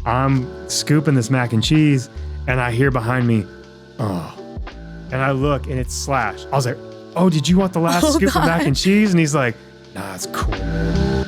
I'm scooping this mac and cheese and I hear behind me, oh, and I look and it's Slash. I was like, oh, did you want the last scoop of mac and cheese? And he's like, nah, it's cool, man.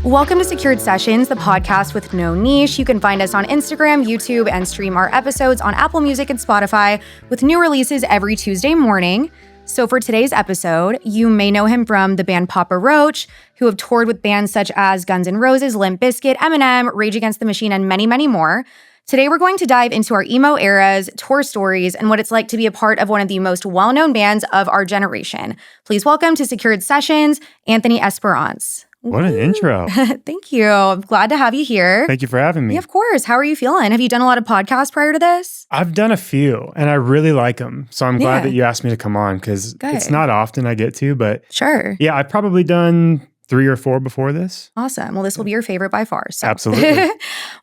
Welcome to Secured Sessions, the podcast with no niche. You can find us on Instagram, YouTube, and stream our episodes on Apple Music and Spotify with new releases every Tuesday morning. So for today's episode, you may know him from the band Papa Roach, who have toured with bands such as Guns N' Roses, Limp Bizkit, Eminem, Rage Against the Machine, and many, many more. Today, we're going to dive into our emo eras, tour stories, and what it's like to be a part of one of the most well-known bands of our generation. Please welcome to Secured Sessions, Anthony Esperance. What an intro. Thank you. I'm glad to have you here. Thank you for having me. Yeah, of course. How are you feeling? Have you done a lot of podcasts prior to this? I've done a few and I really like them. So I'm glad that you asked me to come on because it's not often I get to, but sure. Yeah, I've probably done 3 or 4 before this. Awesome. Well, this will be your favorite by far. So. Absolutely.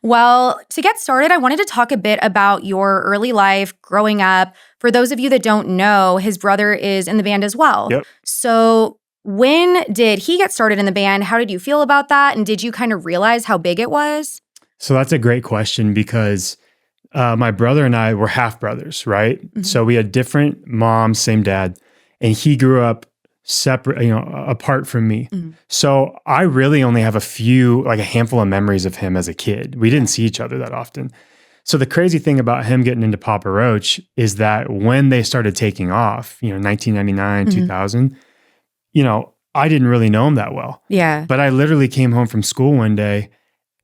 Well, to get started, I wanted to talk a bit about your early life growing up. For those of you that don't know, his brother is in the band as well. Yep. So when did he get started in the band? How did you feel about that? And did you kind of realize how big it was? So that's a great question because my brother and I were half brothers, right? Mm-hmm. So we had different moms, same dad, and he grew up separate, apart from me. Mm-hmm. So I really only have a handful of memories of him as a kid. We didn't see each other that often. So the crazy thing about him getting into Papa Roach is that when they started taking off, 1999, 2000, I didn't really know him that well. Yeah. But I literally came home from school one day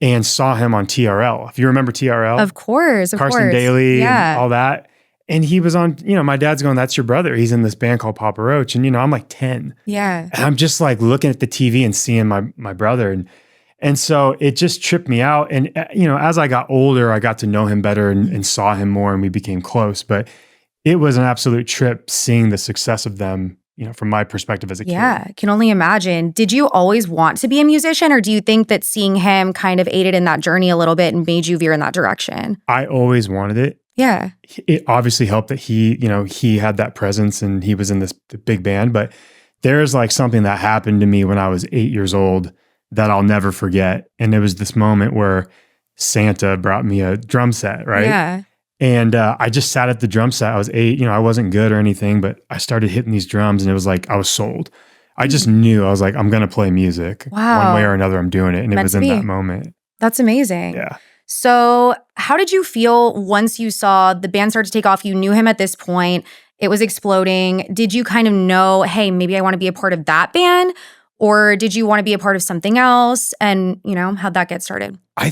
and saw him on TRL. If you remember TRL? Of course. Carson Daly and all that. And he was on, my dad's going, that's your brother. He's in this band called Papa Roach. And, I'm like 10. Yeah. And I'm just like looking at the TV and seeing my brother. And so it just tripped me out. And, as I got older, I got to know him better and saw him more and we became close. But it was an absolute trip seeing the success of them, from my perspective as a kid. Yeah, can only imagine. Did you always want to be a musician, or do you think that seeing him kind of aided in that journey a little bit and made you veer in that direction? I always wanted it. Yeah. It obviously helped that he had that presence and he was in this big band, but there's like something that happened to me when I was 8 years old that I'll never forget. And it was this moment where Santa brought me a drum set, right? Yeah. And I just sat at the drum set. I was 8, I wasn't good or anything, but I started hitting these drums and it was like, I was sold. I just knew, I was like, I'm going to play music. Wow. One way or another, I'm doing it. And it was in that moment. That's amazing. Yeah. So how did you feel once you saw the band start to take off? You knew him at this point. It was exploding. Did you kind of know, hey, maybe I want to be a part of that band? Or did you want to be a part of something else? And, how'd that get started? I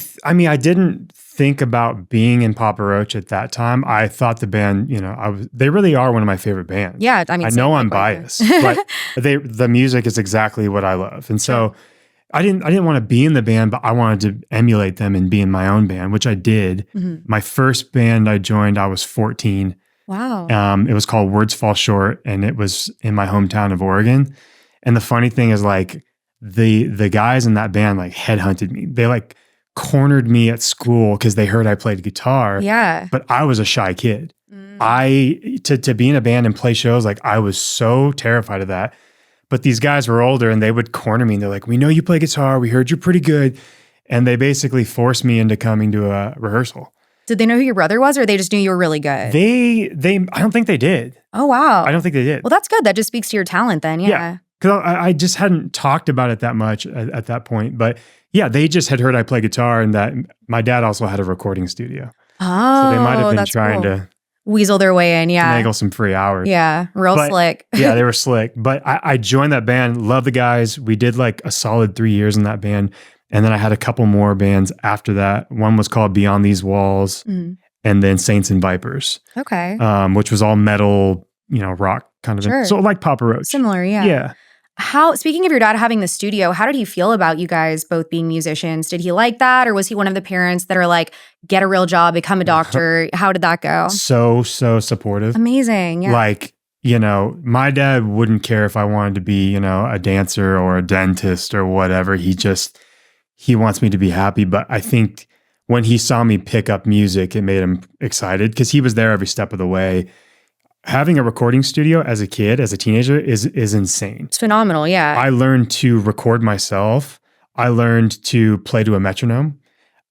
didn't think about being in Papa Roach at that time. I thought the band, they really are one of my favorite bands. Yeah, I know I'm biased, but the music is exactly what I love. And so I didn't want to be in the band, but I wanted to emulate them and be in my own band, which I did. Mm-hmm. My first band I joined, I was 14. Wow. It was called Words Fall Short, and it was in my hometown of Oregon. And the funny thing is, like, the guys in that band like headhunted me. They like cornered me at school because they heard I played guitar. Yeah. But I was a shy kid. To be in a band and play shows, like I was so terrified of that. But these guys were older and they would corner me and they're like, we know you play guitar. We heard you're pretty good. And they basically forced me into coming to a rehearsal. Did they know who your brother was, or they just knew you were really good? I don't think they did. Oh, wow. I don't think they did. Well, that's good. That just speaks to your talent then. Yeah. Because I just hadn't talked about it that much at that point. But yeah, they just had heard I play guitar and that my dad also had a recording studio. Oh, so they might have been trying to weasel their way in, finagle some free hours. Yeah, slick. Yeah, they were slick. But I joined that band, love the guys. We did like a solid 3 years in that band. And then I had a couple more bands after that. One was called Beyond These Walls, and then Saints and Vipers. Okay. Which was all metal, rock kind of. Sure. So like Papa Roach. Similar, yeah. Yeah. Speaking of your dad having the studio, how did he feel about you guys both being musicians? Did he like that? Or was he one of the parents that are like, get a real job, become a doctor? How did that go? So supportive. Amazing. Yeah. Like, my dad wouldn't care if I wanted to be, a dancer or a dentist or whatever. He wants me to be happy. But I think when he saw me pick up music, it made him excited because he was there every step of the way. having a recording studio as a kid, as a teenager, is insane. It's phenomenal. Yeah. I learned to record myself. I learned to play to a metronome.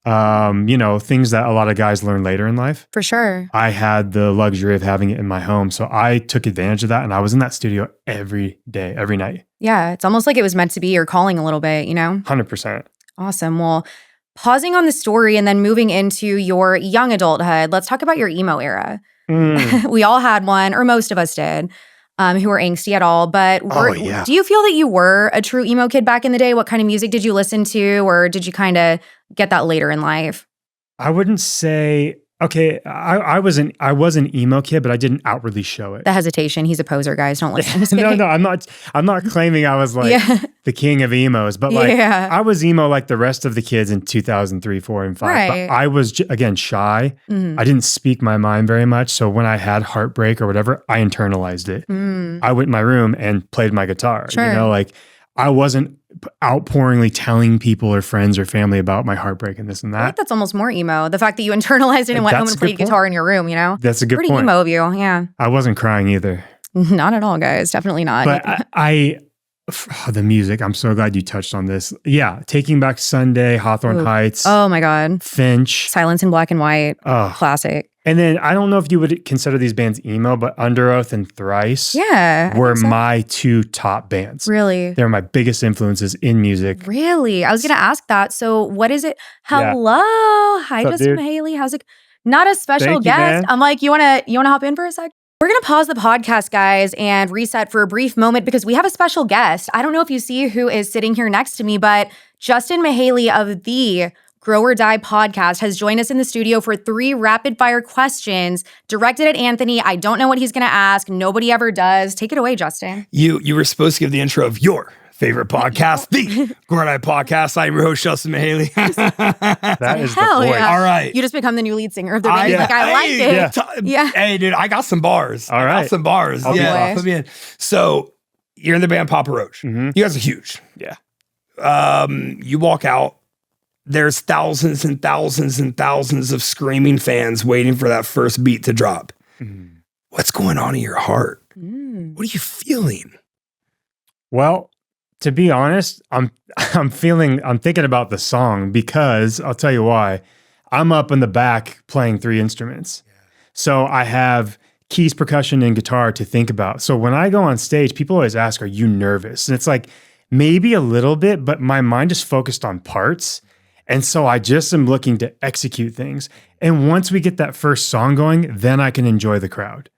Things that a lot of guys learn later in life. For sure. I had the luxury of having it in my home. So I took advantage of that. And I was in that studio every day, every night. Yeah. It's almost like it was meant to be your calling a little bit, 100%. Awesome. Well, pausing on the story and then moving into your young adulthood, let's talk about your emo era. We all had one, or most of us did, who were angsty at all. But do you feel that you were a true emo kid back in the day? What kind of music did you listen to, or did you kind of get that later in life? I wouldn't say. Okay, I was an emo kid, but I didn't outwardly show it. The hesitation. He's a poser, guys. Don't listen. No, I'm not claiming I was like the king of emos, but I was emo like the rest of the kids in 2003, 4, and 5. Right. But I was again shy. I didn't speak my mind very much, so when I had heartbreak or whatever, I internalized it. I went in my room and played my guitar. Sure. I wasn't outpouringly telling people or friends or family about my heartbreak and this and that. I think that's almost more emo. The fact that you internalized it and went home and played guitar in your room, That's a good Pretty point. emo of you, yeah. I wasn't crying either. Not at all, guys. Definitely not. But the music, I'm so glad you touched on this. Yeah, Taking Back Sunday, Hawthorne Heights. Oh my God. Finch. Silence in Black and White. Classic. And then I don't know if you would consider these bands emo, but Under Oath and Thrice were my two top bands. Really? They're my biggest influences in music. Really? I was going to ask that. So what is it? Hello. Hi, What's up, Justin dude? Haley. How's it? Not a special Thank you, guest. man. I'm like, you wanna hop in for a sec? We're going to pause the podcast, guys, and reset for a brief moment because we have a special guest. I don't know if you see who is sitting here next to me, but Justin Mahaley of the Grow or Die podcast has joined us in the studio for 3 rapid fire questions directed at Anthony. I don't know what he's going to ask. Nobody ever does. Take it away, Justin. You were supposed to give the intro of your favorite podcast, the Grow or Die podcast. I'm your host, Justin Mahaley. That is the Hell voice. yeah. All right. You just become the new lead singer of the band. I like it. Yeah. Hey, dude, I got some bars. All right. I got some bars. Okay. Yeah. Put me in. So you're in the band Papa Roach. You guys are huge. Yeah. You walk out. There's thousands and thousands and thousands of screaming fans waiting for that first beat to drop. What's going on in your heart? What are you feeling? Well, to be honest, I'm thinking about the song because I'll tell you why. I'm up in the back playing 3 instruments. So I have keys, percussion, and guitar to think about. So when I go on stage, people always ask, are you nervous? And it's like, maybe a little bit, but my mind is focused on parts. And so I just am looking to execute things. And once we get that first song going, then I can enjoy the crowd.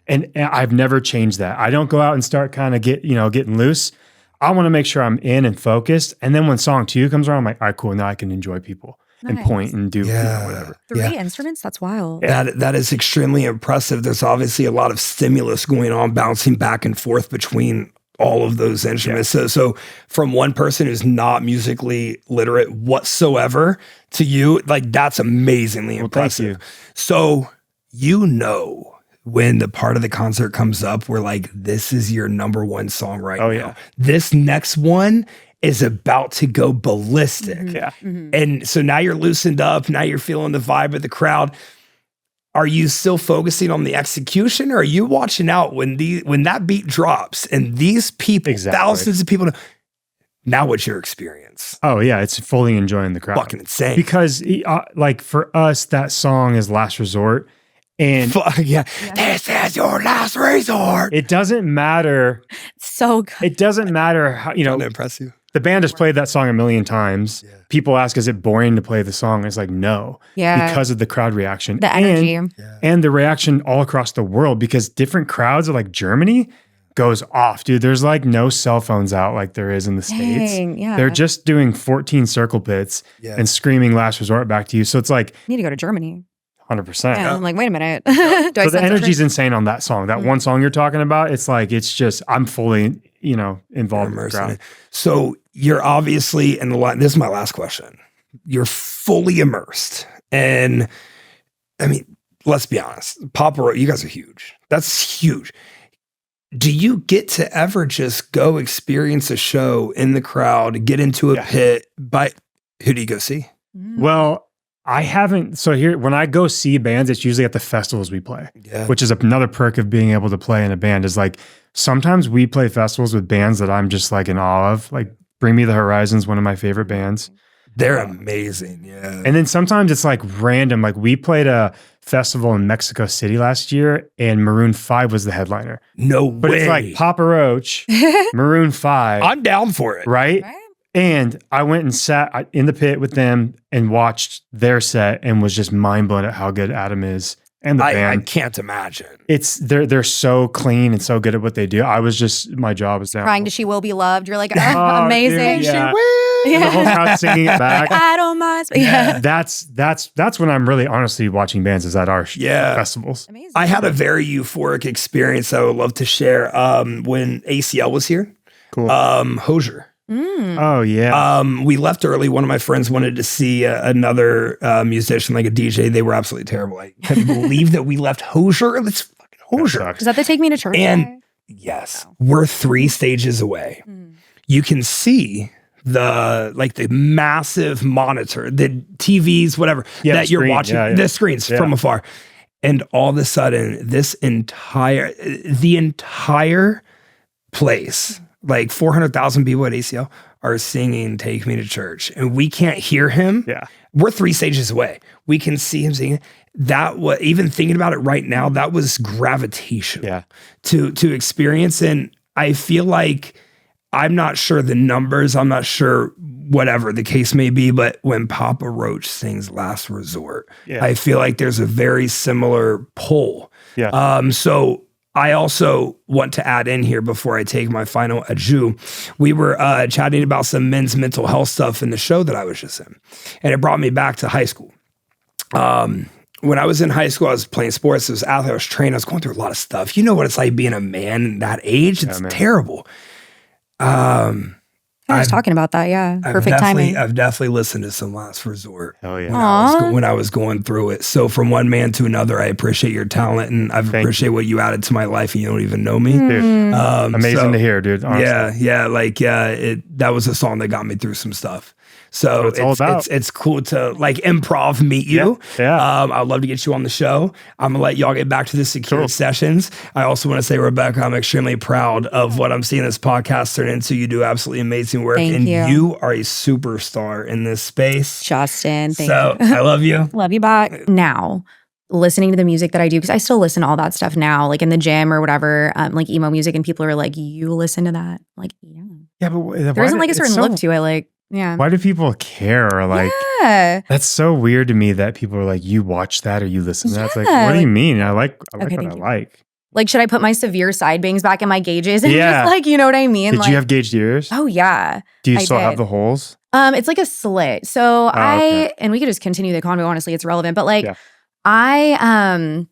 And I've never changed that. I don't go out and start kind of getting loose. I want to make sure I'm in and focused. And then when song 2 comes around, I'm like, all right, cool. Now I can enjoy people and point and do whatever. 3 instruments? That's wild. That is extremely impressive. There's obviously a lot of stimulus going on, bouncing back and forth between all of those instruments. So from one person who's not musically literate whatsoever to you, like that's amazingly impressive. Thank you. So when the part of the concert comes up where like, this is your number 1 song right now. Yeah. This next one is about to go ballistic. Yeah. And so now you're loosened up. Now you're feeling the vibe of the crowd. Are you still focusing on the execution, or are you watching out when that beat drops and these people, thousands of people, now what's your experience? Oh yeah, it's fully enjoying the crowd. Fucking insane. Because like for us, that song is Last Resort. And this is your last resort. It doesn't matter. So good. It doesn't matter how, Trying to impress you. The band has played that song a million times. Yeah. People ask, is it boring to play the song? It's like, no. Yeah. Because of the crowd reaction. The energy. And the reaction all across the world, because different crowds like Germany goes off, dude. There's like no cell phones out like there is in the States. Yeah. They're just doing 14 circle pits and screaming Last Resort back to you. So it's like, need to go to Germany. 100%. Yeah, I'm like, wait a minute. So the energy's insane on that song. That one song you're talking about, it's like, it's just, I'm fully, involved in the crowd. So you're obviously in the line. This is my last question. You're fully immersed. And I mean, let's be honest. Papa Roach, you guys are huge. That's huge. Do you get to ever just go experience a show in the crowd, get into a pit, who do you go see? Well, I haven't. So here, when I go see bands, it's usually at the festivals we play, Yeah. which is another perk of being able to play in a band is like, sometimes we play festivals with bands that I'm just like in awe of. Like Bring Me the Horizon's one of my favorite bands. They're amazing. Yeah. And then sometimes it's like random. Like we played a festival in Mexico City last year and Maroon 5 was the headliner. No But way. it's like Papa Roach, Maroon 5. I'm down for it. Right? And I went and sat in the pit with them and watched their set and was just mind blown at how good Adam is and the I band. can't imagine. They're so clean and so good at what they do. My job was down. Crying to She Will Be Loved. You're like, Oh, amazing. dude, yeah. Yeah. The whole crowd singing it back. I don't mind. Yeah. That's when I'm really honestly watching bands is at our festivals. Amazing. I had a very euphoric experience that I would love to share when ACL was here. Cool. Hosier. Oh yeah. We left early. One of my friends wanted to see another musician, like a DJ. They were absolutely terrible. I couldn't believe that we left Hosier. Let's fucking Hosier. Is that the Take Me to Church? And yes, we're 3 stages away. You can see the massive monitor, the TVs, whatever that you're watching, the screens from afar. And all of a sudden, the entire place, like 400,000 people at ACL are singing Take Me to Church. And we can't hear him. Yeah. We're 3 stages away. We can see him singing. That was, even thinking about it right now, that was gravitational to experience. And I feel like, I'm not sure the numbers, I'm not sure whatever the case may be, but when Papa Roach sings Last Resort, I feel like there's a very similar pull. Yeah. So I also want to add in here before I take my final adieu. We were chatting about some men's mental health stuff in the show that I was just in, and it brought me back to high school. When I was in high school, I was playing sports. I was athlete, I was training. I was going through a lot of stuff. You know what it's like being a man that age? It's terrible. I was talking about that. Yeah. Perfect timing. I've definitely listened to some Last Resort. Hell yeah. When I was going through it. So from one man to another, I appreciate your talent and I appreciate what you added to my life and you don't even know me. Dude, amazing to hear, dude. Honestly. Yeah. That was a song that got me through some stuff. So it's all about. It's cool to like improv meet you. Yeah. I'd love to get you on the show. I'm gonna let y'all get back to the secure sessions. I also want to say, Rebecca, I'm extremely proud of what I'm seeing this podcast turn into. You do absolutely amazing work. Thank you. You are a superstar in this space. Justin, thank you. I love you. Love you back. Now, listening to the music that I do, because I still listen to all that stuff now, like in the gym or whatever, like emo music, and people are like, you listen to that? Like, yeah. Yeah, but there isn't like a certain look to it. Like, yeah. Why do people care? Like, that's so weird to me that people are like, you watch that or you listen to that. It's like, what do you mean? I like what I like. Like, should I put my severe side bangs back in my gauges? And just like, you know what I mean? Did you have gauged ears? Oh, yeah. Do you still have the holes? It's like a slit. So and we could just continue the convo, honestly, it's relevant. But like, I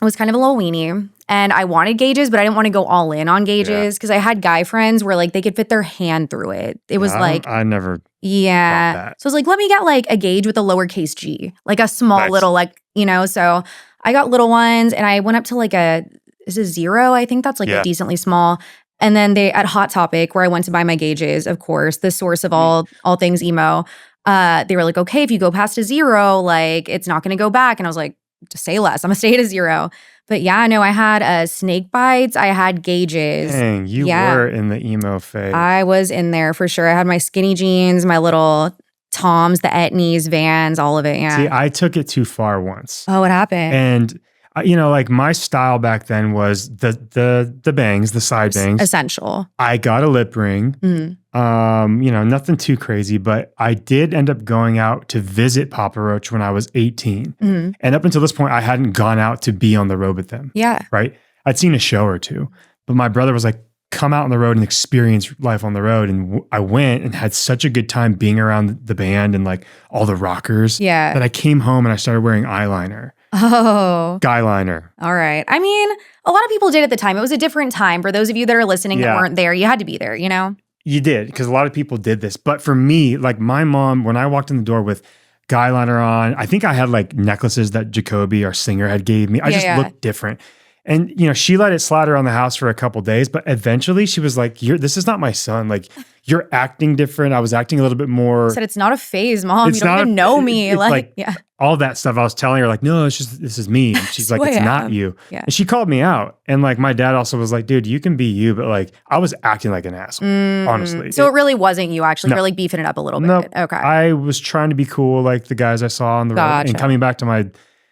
was kind of a little weenie. And I wanted gauges, but I didn't want to go all in on gauges because I had guy friends where like they could fit their hand through it. It was like I never that. So I was like, let me get like a gauge with a lowercase g, like a small little like, you know. So I got little ones and I went up to like is a 0? I think that's like a decently small. And then they at Hot Topic where I went to buy my gauges, of course, the source of all things emo. They were like, okay, if you go past a 0, like it's not going to go back. And I was like, just say less. I'm gonna stay at a 0. But yeah, no, I had snake bites. I had gauges. Dang, you were in the emo phase. I was in there for sure. I had my skinny jeans, my little Toms, the Etnies, Vans, all of it. Yeah. See, I took it too far once. Oh, what happened? And you know, like my style back then was the bangs, the side bangs. Essential. I got a lip ring. You know, nothing too crazy, but I did end up going out to visit Papa Roach when I was 18. And up until this point, I hadn't gone out to be on the road with them. Yeah. Right? I'd seen a show or two, but my brother was like, come out on the road and experience life on the road. And I went and had such a good time being around the band and like all the rockers. Yeah. That I came home and I started wearing eyeliner. Oh. Guyliner. All right. I mean, a lot of people did at the time. It was a different time. For those of you that are listening that weren't there, you had to be there, you know? You did, because a lot of people did this. But for me, like my mom, when I walked in the door with guyliner on, I think I had like necklaces that Jacoby, our singer, had gave me. I just looked different. And, she let it slide around the house for a couple days, but eventually she was like, this is not my son. Like, you're acting different. I was acting a little bit more. Said it's not a phase, Mom. It's You don't not even know me. it's like yeah. all that stuff. I was telling her like, no, this is me. And she's like, it's not you. Yeah. And she called me out. And like, my dad also was like, dude, you can be you. But like, I was acting like an asshole, honestly. So it really wasn't you actually. You're like beefing it up a little bit. No, Okay. I was trying to be cool like the guys I saw on the road. Gotcha. And coming back to my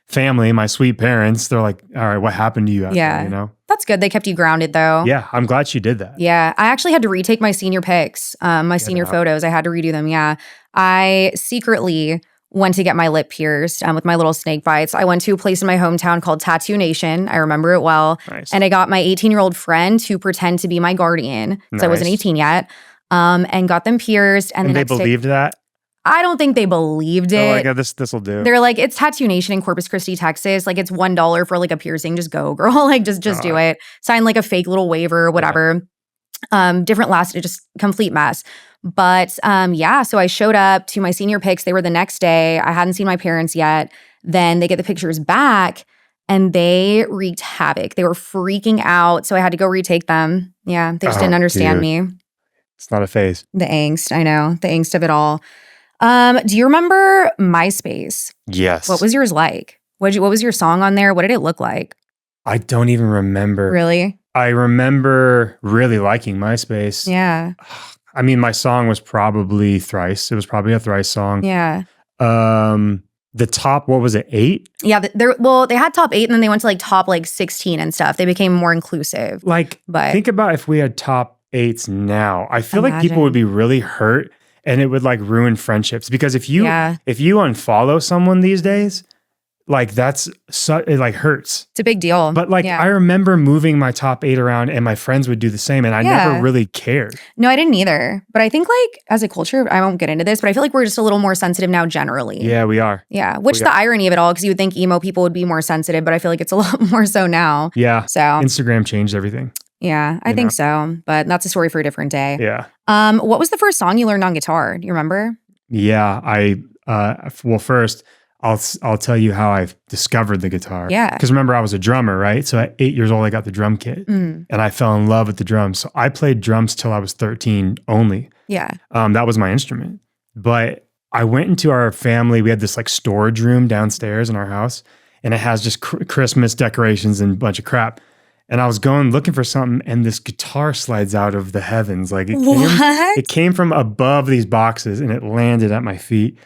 family, my sweet parents, they're like, all right, what happened to you out there, That's good. They kept you grounded though. Yeah, I'm glad she did that. Yeah. I actually had to retake my senior pics, my senior photos. I had to redo them. Yeah. I secretly went to get my lip pierced with my little snake bites. I went to a place in my hometown called Tattoo Nation. I remember it well. Nice. And I got my 18-year-old friend to pretend to be my guardian because I wasn't 18 yet, and got them pierced. And they believed that? I don't think they believed it. Oh, like, this will do. They're like, it's Tattoo Nation in Corpus Christi, Texas. Like, it's $1 for like a piercing. Just go, girl. Like, just do it. Sign like a fake little waiver or whatever. Different lasted, just complete mess. But so I showed up to my senior pics. They were the next day. I hadn't seen my parents yet. Then they get the pictures back and they wreaked havoc. They were freaking out. So I had to go retake them. Yeah, they just didn't understand me. It's not a phase. The angst, I know. The angst of it all. Do you remember MySpace? Yes. What was yours like? What was your song on there? What did it look like? I don't even remember. Really? I remember really liking MySpace. Yeah. I mean, my song was probably Thrice. It was probably a Thrice song. Yeah. The top, what was it, 8? Yeah. They had top 8 and then they went to like top like 16 and stuff. They became more inclusive. Think about if we had top 8s now. I feel like people would be really hurt and it would like ruin friendships because if you unfollow someone these days, like it like hurts. It's a big deal. But like I remember moving my top 8 around and my friends would do the same and I never really cared. No, I didn't either. But I think like as a culture, I won't get into this, but I feel like we're just a little more sensitive now generally. Yeah, we are. Yeah, which is the irony of it all because you would think emo people would be more sensitive, but I feel like it's a lot more so now. Yeah. So Instagram changed everything. Yeah, I think so. But that's a story for a different day. Yeah. What was the first song you learned on guitar? Do you remember? Yeah, well, first I'll tell you how I discovered the guitar. Yeah. Because remember, I was a drummer, right? So at 8 years old, I got the drum kit and I fell in love with the drums. So I played drums till I was 13 only. Yeah. That was my instrument. But I went into our family. We had this like storage room downstairs in our house and it has just Christmas decorations and a bunch of crap. And I was going looking for something and this guitar slides out of the heavens. Like it came from above these boxes and it landed at my feet.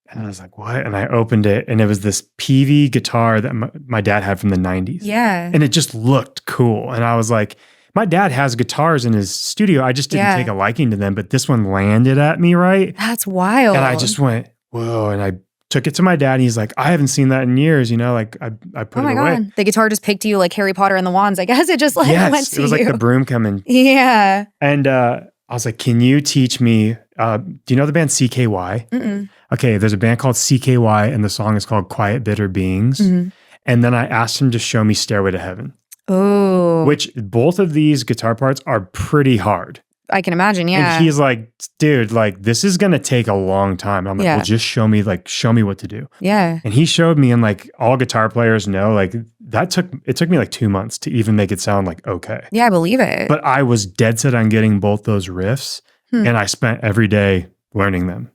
And I was like, what? And I opened it and it was this PV guitar that my dad had from the 90s. Yeah. And it just looked cool. And I was like, my dad has guitars in his studio. I just didn't take a liking to them, but this one landed at me, right? That's wild. And I just went, whoa. And I took it to my dad and he's like, I haven't seen that in years. Like I put it away. God. The guitar just picked you like Harry Potter and the wands. I guess it just like went to you. It was like the broom coming. Yeah. And I was like, can you teach me, do you know the band CKY? Mm-mm. Okay, there's a band called CKY and the song is called Quiet Bitter Beings. Mm-hmm. And then I asked him to show me Stairway to Heaven. Oh. Which both of these guitar parts are pretty hard. I can imagine, yeah. And he's like, dude, like this is gonna take a long time. I'm like, well, just show me what to do. Yeah. And he showed me, and like all guitar players know, like it took me like 2 months to even make it sound like okay. Yeah, I believe it. But I was dead set on getting both those riffs, and I spent every day learning them.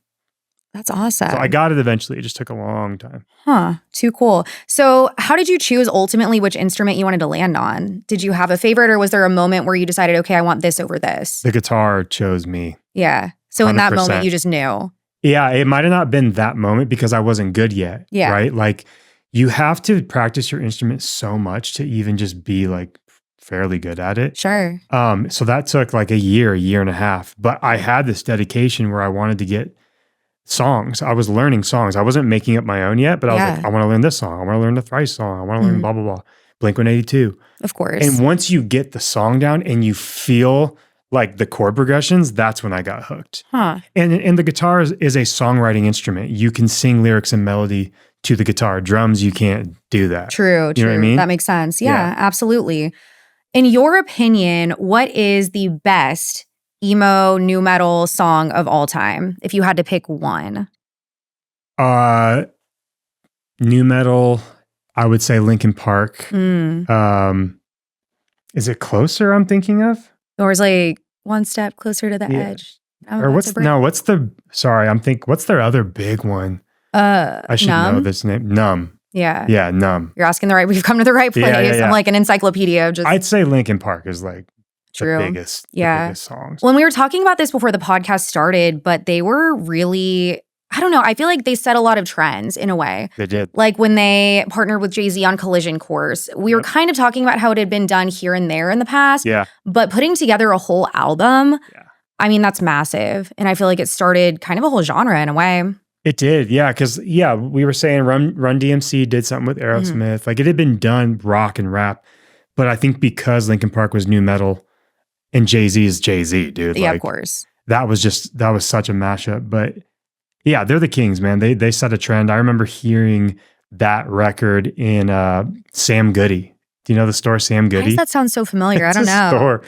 That's awesome. So I got it eventually. It just took a long time. Huh. Too cool. So how did you choose ultimately which instrument you wanted to land on? Did you have a favorite or was there a moment where you decided, okay, I want this over this? The guitar chose me. Yeah. So 100%. In that moment, you just knew. Yeah. It might have not been that moment because I wasn't good yet. Yeah. Right? Like you have to practice your instrument so much to even just be like fairly good at it. Sure. So that took like a year and a half. But I had this dedication where I wanted to get songs. I was learning songs. I wasn't making up my own yet, but I was like, I want to learn this song. I want to learn the Thrice song. I want to learn blah, blah, blah. Blink-182. Of course. And once you get the song down and you feel like the chord progressions, that's when I got hooked. Huh. And the guitar is a songwriting instrument. You can sing lyrics and melody to the guitar. Drums, you can't do that. True. You know what I mean? That makes sense. Yeah, absolutely. In your opinion, what is the best emo nu metal song of all time if you had to pick one? Nu metal, I would say Linkin Park. Is it Closer I'm thinking of? Or is like One Step Closer to the Edge. Oh, Or what's their other big one? I should know this name. Numb. Yeah. Yeah, Numb. You're asking we've come to the right place. Yeah. I'm like an encyclopedia of just I'd say Linkin Park is like true. the biggest songs. When we were talking about this before the podcast started, but they were really, I don't know, I feel like they set a lot of trends in a way. They did. Like when they partnered with Jay-Z on Collision Course, we were kind of talking about how it had been done here and there in the past. Yeah. But putting together a whole album, I mean, that's massive. And I feel like it started kind of a whole genre in a way. It did, yeah, because we were saying Run DMC did something with Aerosmith. Like it had been done rock and rap, but I think because Linkin Park was new metal and Jay-Z is Jay-Z, dude. Yeah, like, of course. That was such a mashup. But yeah, they're the kings, man. They set a trend. I remember hearing that record in Sam Goody. Do you know the store Sam Goody? Why does that sound so familiar? I don't know.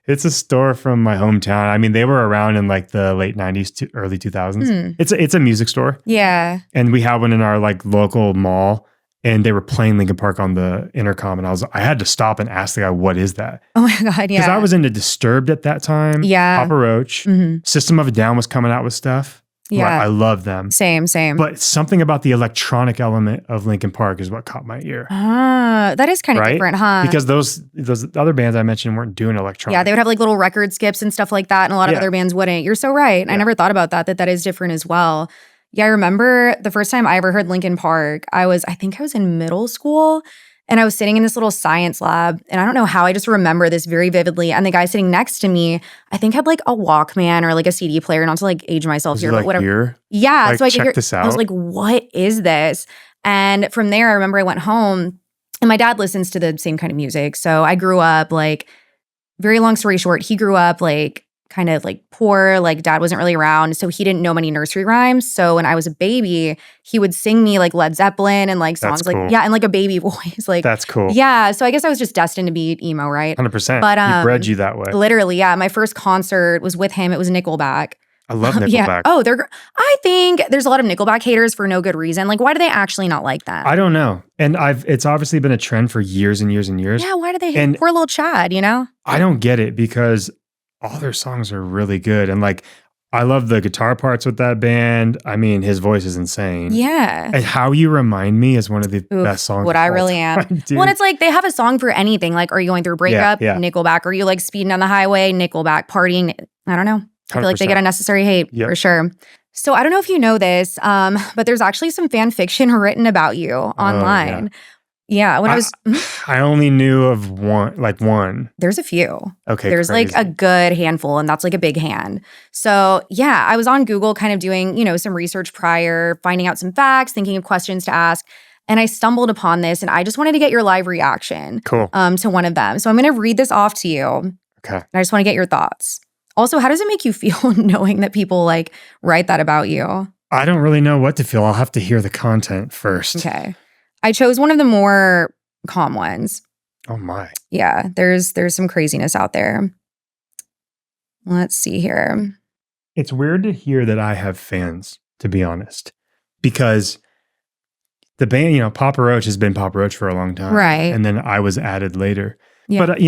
It's a store from my hometown. I mean, they were around in like the late 90s to early 2000s. It's a music store. Yeah. And we had one in our like local mall and they were playing Linkin Park on the intercom. And I had to stop and ask the guy, what is that? Oh my God, yeah. Because I was into Disturbed at that time. Yeah. Papa Roach. System of a Down was coming out with stuff. Yeah. I love them. Same. But something about the electronic element of Linkin Park is what caught my ear. That is kind of different, huh? Because those other bands I mentioned weren't doing electronic. Yeah, they would have like little record skips and stuff like that, and a lot of other bands wouldn't. You're so right. I never thought about that is different as well. Yeah, I remember the first time I ever heard Linkin Park, I think I was in middle school. And I was sitting in this little science lab, and I don't know how, I just remember this very vividly. And the guy sitting next to me, I think had like a Walkman or like a CD player, not to like age myself here, but whatever. Here? Yeah, like, so I could check hear, this out. I was like, what is this? And from there, I remember I went home, and my dad listens to the same kind of music. So I grew up like, very long story short, he grew up like kind of like poor, like dad wasn't really around. So he didn't know many nursery rhymes. So when I was a baby, he would sing me like Led Zeppelin and like songs cool. like, and like a baby voice. Like that's cool. Yeah. So I guess I was just destined to be emo, right? 100%. But he bred you that way. Literally, yeah. My first concert was with him. It was Nickelback. I love Nickelback. Yeah. Oh, I think there's a lot of Nickelback haters for no good reason. Like, why do they actually not like them? I don't know. And it's obviously been a trend for years and years and years. Yeah, why do they hate poor little Chad, you know? I don't get it because all their songs are really good. And like, I love the guitar parts with that band. I mean, his voice is insane. Yeah. And How You Remind Me is one of the best songs. What I really am. Well, and it's like they have a song for anything. Like, are you going through a breakup? Yeah. Nickelback. Are you like speeding down the highway? Nickelback. Partying? I don't know. I feel like they get unnecessary hate for sure. So I don't know if you know this, but there's actually some fan fiction written about you online. Yeah, when I only knew of one. There's a few. Okay, there's crazy. like a good handful, and that's like a big hand. So yeah, I was on Google kind of doing, some research prior, finding out some facts, thinking of questions to ask, and I stumbled upon this, and I just wanted to get your live reaction. Cool. To one of them. So I'm going to read this off to you. Okay. And I just want to get your thoughts. Also, how does it make you feel knowing that people like write that about you? I don't really know what to feel. I'll have to hear the content first. Okay. I chose one of the more calm ones. Oh my. Yeah, there's some craziness out there. Let's see here. It's weird to hear that I have fans, to be honest, because the band, Papa Roach has been Papa Roach for a long time. Right. And then I was added later. Yeah. But,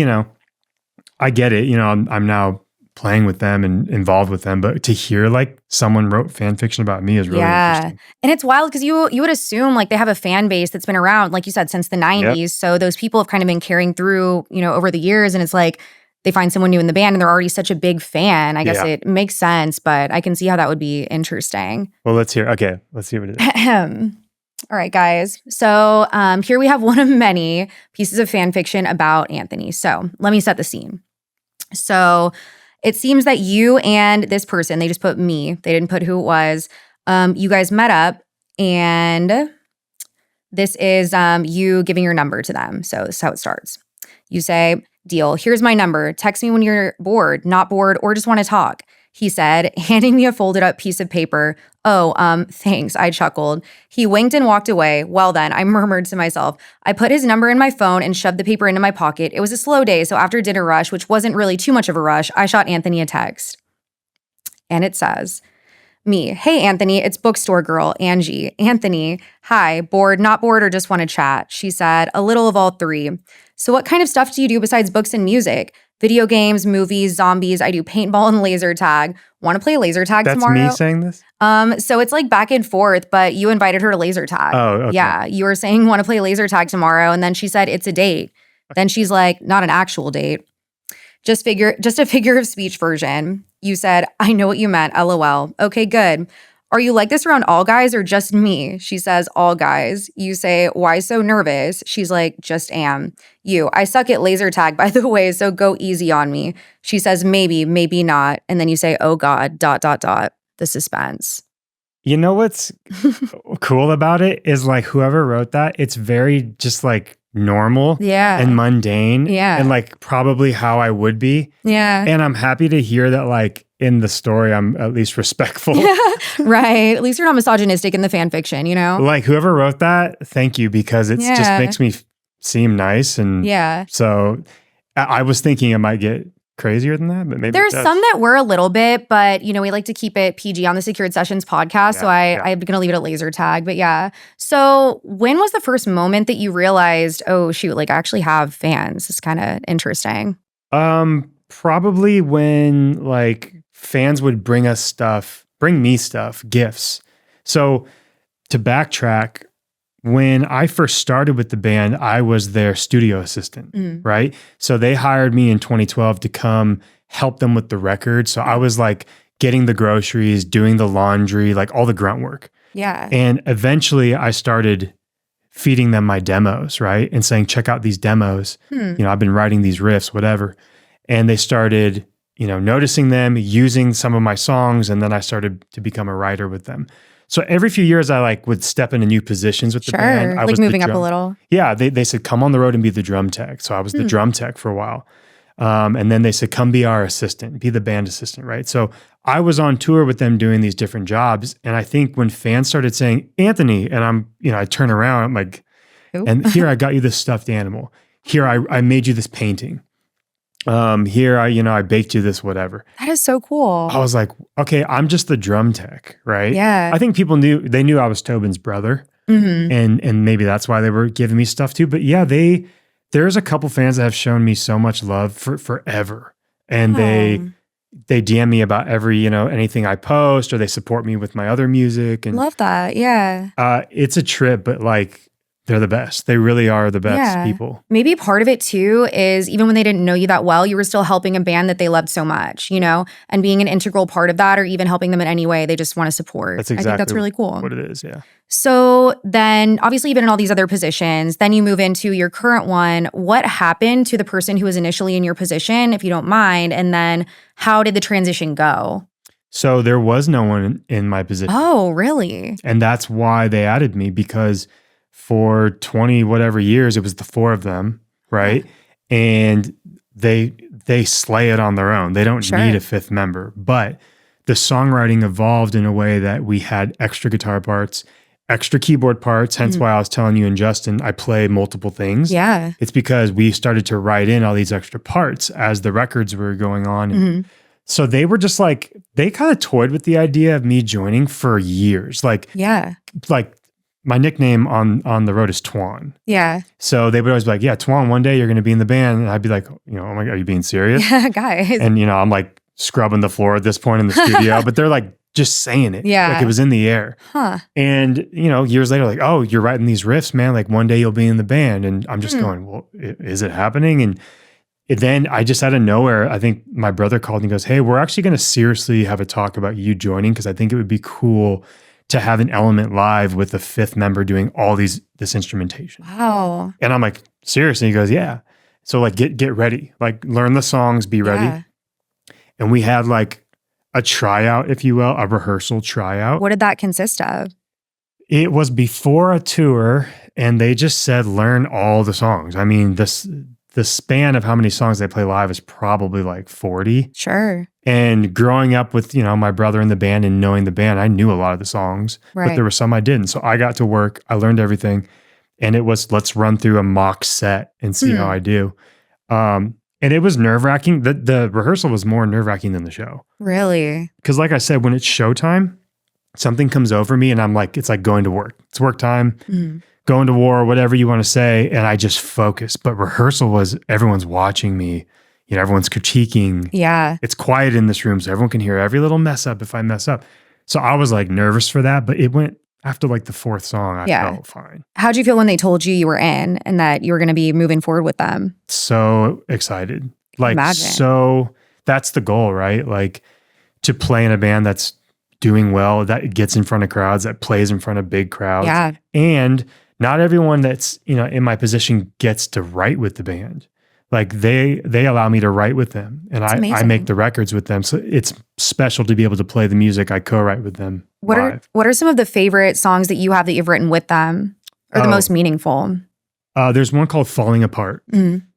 I get it. I'm now playing with them and involved with them, but to hear like someone wrote fan fiction about me is really interesting. And it's wild because you would assume like they have a fan base that's been around, like you said, since the 90s. Yep. So those people have kind of been carrying through, over the years. And it's like they find someone new in the band and they're already such a big fan. I guess it makes sense, but I can see how that would be interesting. Well, let's hear what it is. All right, guys. So here we have one of many pieces of fan fiction about Anthony. So let me set the scene. So it seems that you and this person, they just put me, they didn't put who it was. You guys met up, and this is you giving your number to them. So this is how it starts. You say, "Deal, here's my number. Text me when you're bored, not bored, or just want to talk." He said, handing me a folded up piece of paper. "Oh, thanks," I chuckled. He winked and walked away. Well then, I murmured to myself. I put his number in my phone and shoved the paper into my pocket. It was a slow day, so after dinner rush, which wasn't really too much of a rush, I shot Anthony a text. And it says, Me, hey, Anthony, it's bookstore girl, Angie. Anthony, hi, bored, not bored, or just want to chat? She said, a little of all three. So what kind of stuff do you do besides books and music? Video games, movies, zombies. I do paintball and laser tag. Want to play laser tag That's tomorrow? me saying this? So it's like back and forth, but you invited her to laser tag. Oh, okay. Yeah, you were saying want to play laser tag tomorrow, and then she said it's a date. Then she's like, not an actual date. Just a figure of speech version. You said, I know what you meant, LOL. Okay, good. Are you like this around all guys or just me? She says, all guys. You say, why so nervous? She's like, just am. You, I suck at laser tag, by the way, so go easy on me. She says, maybe, maybe not. And then you say, oh God, ... The suspense. You know what's cool about it is like whoever wrote that, it's very just like normal and mundane and like probably how I would be. Yeah. And I'm happy to hear that like in the story, I'm at least respectful. Right. At least you're not misogynistic in the fan fiction, you know? Like whoever wrote that, thank you, because it just makes me seem nice. And so I was thinking it might get crazier than that, but maybe there's some that were a little bit, but you know, we like to keep it PG on the Secured Sessions podcast. So I'm going to leave it at laser tag, but yeah. So when was the first moment that you realized, oh shoot, like I actually have fans? It's kind of interesting. Probably when like fans would bring me stuff, gifts. So to backtrack, when I first started with the band, I was their studio assistant, right? So they hired me in 2012 to come help them with the record. So I was like getting the groceries, doing the laundry, like all the grunt work. Yeah. And eventually I started feeding them my demos, right? And saying, check out these demos. You know, I've been writing these riffs, whatever. And they started, you know, noticing them, using some of my songs. And then I started to become a writer with them. So every few years, I like would step into new positions with the band. I like was moving up a little. Yeah, they said, come on the road and be the drum tech. So I was the drum tech for a while. And then they said, come be our assistant, be the band assistant, right? So I was on tour with them doing these different jobs. And I think when fans started saying, Anthony, and I turn around, I'm like, and here I got you this stuffed animal. Here I made you this painting. Here I baked you this whatever. That is so cool. I was like, okay, I'm just the drum tech, right? Yeah. I think people knew I was Tobin's brother, and maybe that's why they were giving me stuff too. But yeah, there's a couple fans that have shown me so much love for forever, and they DM me about anything I post, or they support me with my other music. And love that. Yeah. It's a trip, but like. They're the best. They really are the best people. Maybe part of it too is even when they didn't know you that well, you were still helping a band that they loved so much, you know, and being an integral part of that, or even helping them in any way they just want to support. That's exactly I think that's really cool. What it is, yeah. So then obviously you've been in all these other positions. Then you move into your current one. What happened to the person who was initially in your position, if you don't mind? And then how did the transition go? So there was no one in my position. Oh, really? And that's why they added me, because for 20 whatever years, it was the four of them, right? And they slay it on their own. They don't need a fifth member. But the songwriting evolved in a way that we had extra guitar parts, extra keyboard parts, hence why I was telling you and Justin, I play multiple things. Yeah. It's because we started to write in all these extra parts as the records were going on. And so they were just like, they kind of toyed with the idea of me joining for years. Like my nickname on the road is Twan. Yeah. So they would always be like, yeah, Twan, one day you're going to be in the band. And I'd be like, oh my God, are you being serious? Yeah, guys. And, I'm like scrubbing the floor at this point in the studio, but they're like just saying it. Yeah. Like it was in the air. Huh. And, years later, like, oh, you're writing these riffs, man. Like one day you'll be in the band. And I'm just going, well, is it happening? And then I just out of nowhere, I think my brother called and goes, hey, we're actually going to seriously have a talk about you joining, because I think it would be cool to have an element live with a fifth member doing all this instrumentation. Wow. And I'm like, seriously? He goes, yeah. So like, get ready, like learn the songs, be ready. And we had like a tryout, if you will, a rehearsal tryout. What did that consist of? It was before a tour, and they just said, learn all the songs. I mean, the span of how many songs they play live is probably like 40. Sure. And growing up with, my brother in the band and knowing the band, I knew a lot of the songs, but there were some I didn't. So I got to work, I learned everything, and it was, let's run through a mock set and see how I do. And it was nerve-wracking. The rehearsal was more nerve-wracking than the show. Really? Because like I said, when it's showtime, something comes over me and I'm like, it's like going to work. It's work time, Mhm. going to war, whatever you want to say. And I just focus. But rehearsal was everyone's watching me. Everyone's critiquing. Yeah. It's quiet in this room, so everyone can hear every little mess up if I mess up. So I was like nervous for that, but it went after like the fourth song, I felt fine. How'd you feel when they told you were in and that you were going to be moving forward with them? So excited. Like, Imagine. so that's the goal, right? Like to play in a band that's doing well, that gets in front of crowds, that plays in front of big crowds. Yeah. And not everyone that's, in my position gets to write with the band. Like they allow me to write with them and I make the records with them. So it's special to be able to play the music. I co-write with them. What are some of the favorite songs that you have that you've written with them or the most meaningful? There's one called Falling Apart.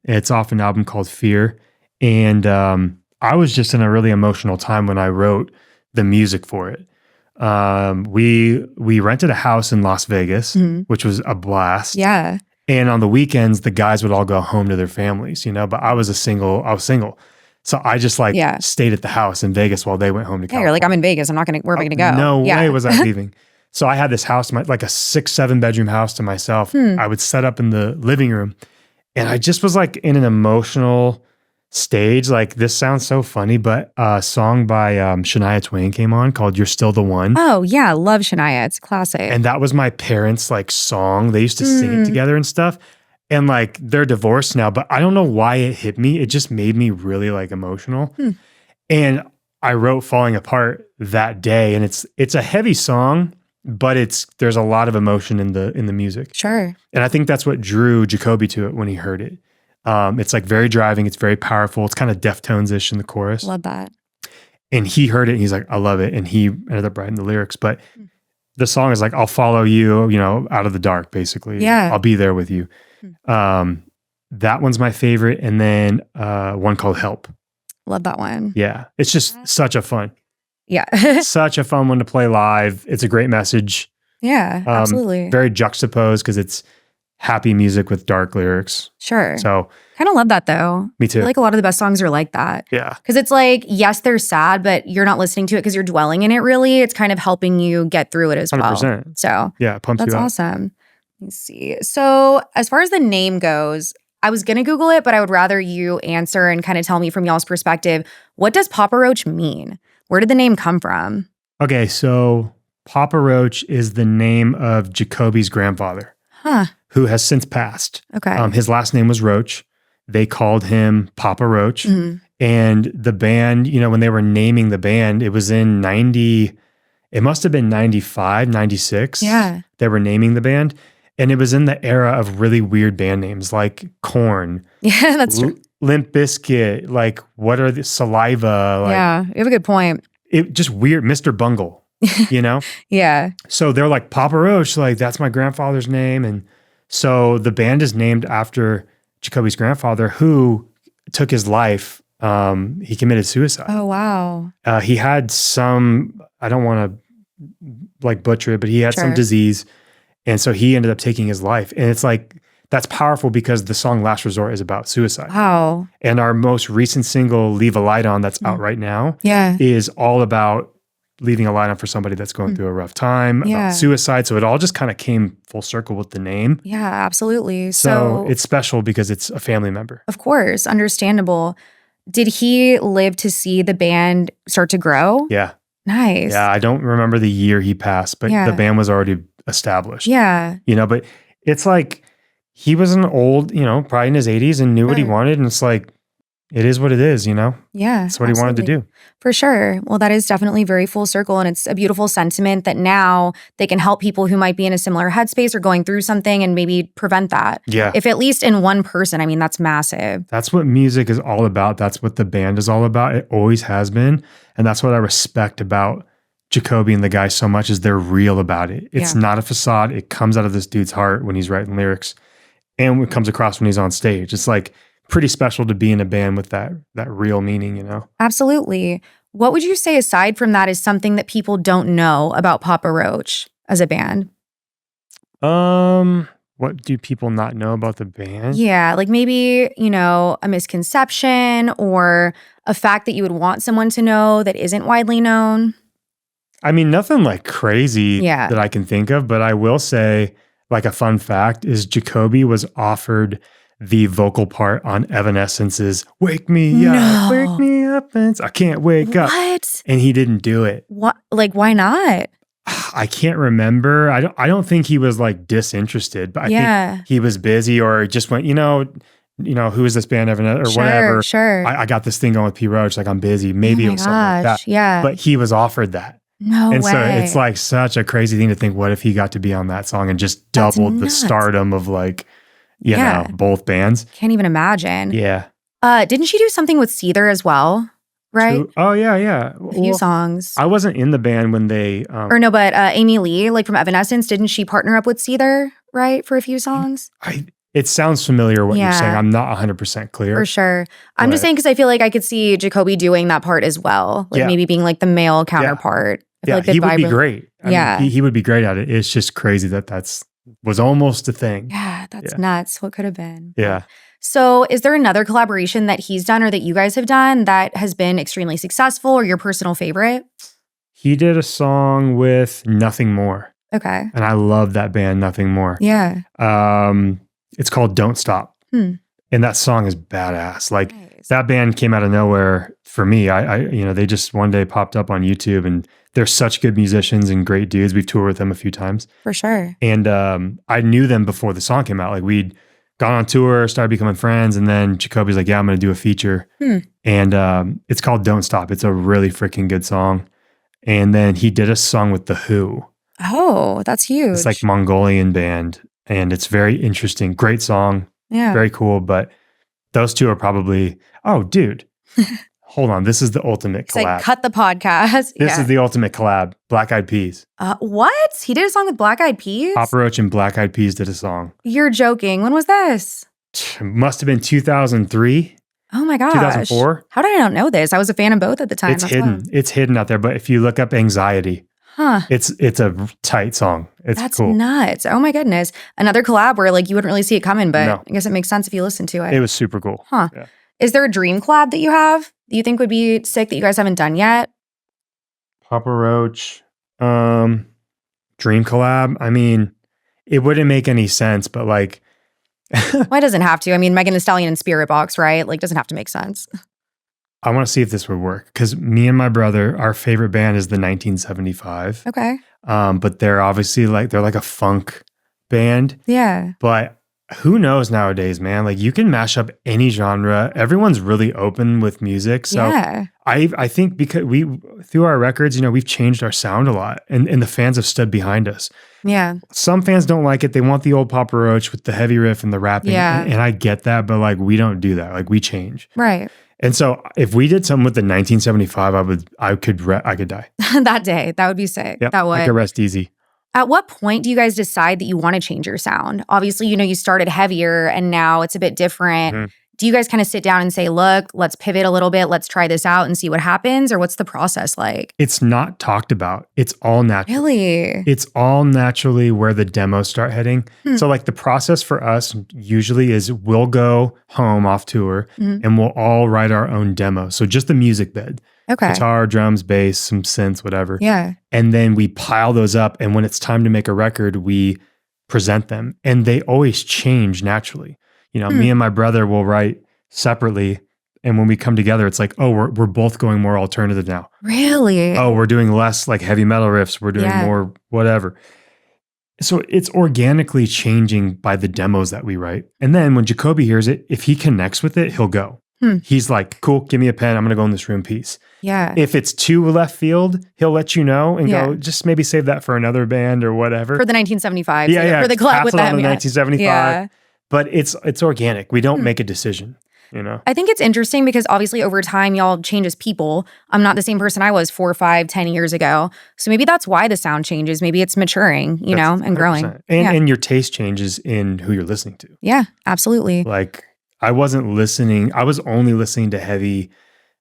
It's off an album called Fear. And I was just in a really emotional time when I wrote the music for it. We rented a house in Las Vegas, which was a blast. Yeah. And on the weekends, the guys would all go home to their families, but I was single. So I just stayed at the house in Vegas while they went home to California. You're like, I'm in Vegas. Where am I going to go? No way was I leaving. So I had this house, like a 6-7 bedroom house to myself. I would set up in the living room and I just was like in an emotional stage. Like this sounds so funny, but a song by Shania Twain came on called You're Still the One. Oh yeah. Love Shania. It's a classic. And that was my parents' like song. They used to sing it together and stuff. And like they're divorced now, but I don't know why it hit me. It just made me really like emotional. And I wrote Falling Apart that day. And it's a heavy song, but there's a lot of emotion in the music. Sure. And I think that's what drew Jacoby to it when he heard it. It's like very driving. It's very powerful. It's kind of Deftones-ish in the chorus. Love that. And he heard it and he's like, I love it. And he ended up writing the lyrics. But the song is like, I'll follow you, out of the dark, basically. Yeah. I'll be there with you. That one's my favorite. And then one called Help. Love that one. Yeah. It's just such a fun. Yeah. Such a fun one to play live. It's a great message. Yeah, absolutely. Very juxtaposed because it's happy music with dark lyrics. Sure. So kind of love that though. Me too. I feel like a lot of the best songs are like that. Yeah. Because it's like, yes, they're sad, but you're not listening to it because you're dwelling in it really. It's kind of helping you get through it as 100%. well. So yeah, it pumps you up. that's awesome. Let's see. So as far as the name goes, I was going to Google it, but I would rather you answer and kind of tell me from y'all's perspective, what does Papa Roach mean? Where did the name come from? Okay, so Papa Roach is the name of Jacoby's grandfather, who has since passed. Okay. His last name was Roach. They called him Papa Roach. And the band, when they were naming the band, it was in it must have been 95, 96. Yeah. They were naming the band. And it was in the era of really weird band names like Korn. Yeah, that's true. Limp Bizkit, like what are the Saliva? Like, yeah, you have a good point. It just weird, Mr. Bungle, Yeah. So they're like Papa Roach, like that's my grandfather's name. And so the band is named after Jacoby's grandfather who took his life. He committed suicide. Oh, wow. He had some, I don't want to like butcher it, but he had some disease. And so he ended up taking his life. And it's like, that's powerful because the song Last Resort is about suicide. Wow. And our most recent single, Leave a Light On, that's out right now, yeah, is all about leaving a light on for somebody that's going through a rough time, about suicide. So it all just kind of came full circle with the name. Yeah, absolutely. So it's special because it's a family member. Of course, understandable. Did he live to see the band start to grow? Yeah. Nice. Yeah, I don't remember the year he passed, but the band was already established. Yeah. But it's like, he was an old, probably in his 80s and knew what he wanted. And it's like, it is what it is, Yeah. That's what he wanted to do. For sure. Well, that is definitely very full circle. And it's a beautiful sentiment that now they can help people who might be in a similar headspace or going through something and maybe prevent that. Yeah. If at least in one person, I mean, that's massive. That's what music is all about. That's what the band is all about. It always has been. And that's what I respect about Jacoby and the guys so much is they're real about it. It's not a facade. It comes out of this dude's heart when he's writing lyrics. And it comes across when he's on stage. It's like pretty special to be in a band with that real meaning, Absolutely. What would you say aside from that is something that people don't know about Papa Roach as a band? What do people not know about the band? Yeah, like maybe, a misconception or a fact that you would want someone to know that isn't widely known. I mean, nothing like crazy Yeah. that I can think of, but I will say, like a fun fact is Jacoby was offered the vocal part on Evanescence's "Wake Me Up, Wake Me Up," and I can't wake up, What? and he didn't do it. What? Like, why not? I can't remember. I don't think he was like disinterested, but I think he was busy or just went, who is this band or whatever. Sure. I got this thing going with P. Roach, like I'm busy. Maybe it was something like that. Yeah. But he was offered that. No and way. so it's like such a crazy thing to think, what if he got to be on that song and just doubled the stardom of like, know, both bands? Can't even imagine. Yeah. Didn't she do something with Seether as well? Right? Oh, yeah. A few songs. I wasn't in the band when they... but Amy Lee, like from Evanescence, didn't she partner up with Seether, right, for a few songs? It sounds familiar what you're saying. I'm not 100% clear. For sure. I'm just saying because I feel like I could see Jacoby doing that part as well. Like maybe being like the male counterpart. I feel like he would be great. I mean, he would be great at it. It's just crazy that was almost a thing. Yeah, that's nuts. What could have been? Yeah. So is there another collaboration that he's done or that you guys have done that has been extremely successful or your personal favorite? He did a song with Nothing More. Okay. And I love that band, Nothing More. Yeah. It's called Don't Stop. And that song is badass. Like that band came out of nowhere for me. I they just one day popped up on YouTube and they're such good musicians and great dudes. We've toured with them a few times. For sure. And I knew them before the song came out. Like we'd gone on tour, started becoming friends, and then Jacoby's like, yeah, I'm going to do a feature. And it's called Don't Stop. It's a really freaking good song. And then he did a song with The Who. Oh, that's huge. It's like Mongolian band. And it's very interesting. Great song. Yeah. Very cool. But those two are probably, oh, dude. Hold on. This is the ultimate collab. Like, cut the podcast. This is the ultimate collab. Black Eyed Peas. What? He did a song with Black Eyed Peas? Papa Roach and Black Eyed Peas did a song. You're joking. When was this? Must have been 2003. Oh my gosh. 2004. How did I not know this? I was a fan of both at the time. It's hidden. Wild. It's hidden out there. But if you look up Anxiety, it's a tight song. That's cool. Nuts. Oh my goodness. Another collab where like you wouldn't really see it coming, but I guess it makes sense if you listen to it. It was super cool. Yeah. Is there a dream collab that you have that you think would be sick that you guys haven't done yet? Papa Roach, dream collab. I mean, it wouldn't make any sense, but like, well, it doesn't have to. I mean, Megan Thee Stallion and Spirit Box, right? Like, doesn't have to make sense. I want to see if this would work because me and my brother, our favorite band is the 1975. Okay. But they're obviously they're like a funk band. Yeah. But who knows nowadays, man? Like you can mash up any genre. Everyone's really open with music. So I think because through our records, we've changed our sound a lot and the fans have stood behind us. Yeah. Some fans don't like it. They want the old Papa Roach with the heavy riff and the rapping. Yeah. And I get that, but like we don't do that. Like we change. Right. And so if we did something with the 1975, I could die. That day. That would be sick. Yep, that would. I could rest easy. At what point do you guys decide that you want to change your sound? Obviously, you started heavier and now it's a bit different. Mm-hmm. Do you guys kind of sit down and say, look, let's pivot a little bit. Let's try this out and see what happens? Or what's the process like? It's not talked about. It's all natural. Really? It's all naturally where the demos start heading. So like the process for us usually is we'll go home off tour and we'll all write our own demo. So just the music bed. Okay. Guitar, drums, bass, some synths, whatever. Yeah. And then we pile those up. And when it's time to make a record, we present them. And they always change naturally. Me and my brother will write separately. And when we come together, it's like, oh, we're both going more alternative now. Really? Oh, we're doing less like heavy metal riffs. We're doing more whatever. So it's organically changing by the demos that we write. And then when Jacoby hears it, if he connects with it, he'll go. He's like, cool, give me a pen. I'm going to go in this room piece. Yeah. If it's too left field, he'll let you know and go, just maybe save that for another band or whatever. For the 1975. Yeah. For the collab with them. The 1975. Yeah. But it's organic. We don't make a decision. I think it's interesting because obviously over time, y'all change as people. I'm not the same person I was 4, 5, 10 years ago. So maybe that's why the sound changes. Maybe it's maturing, and growing. And your taste changes in who you're listening to. Yeah, absolutely. Like I was only listening to heavy,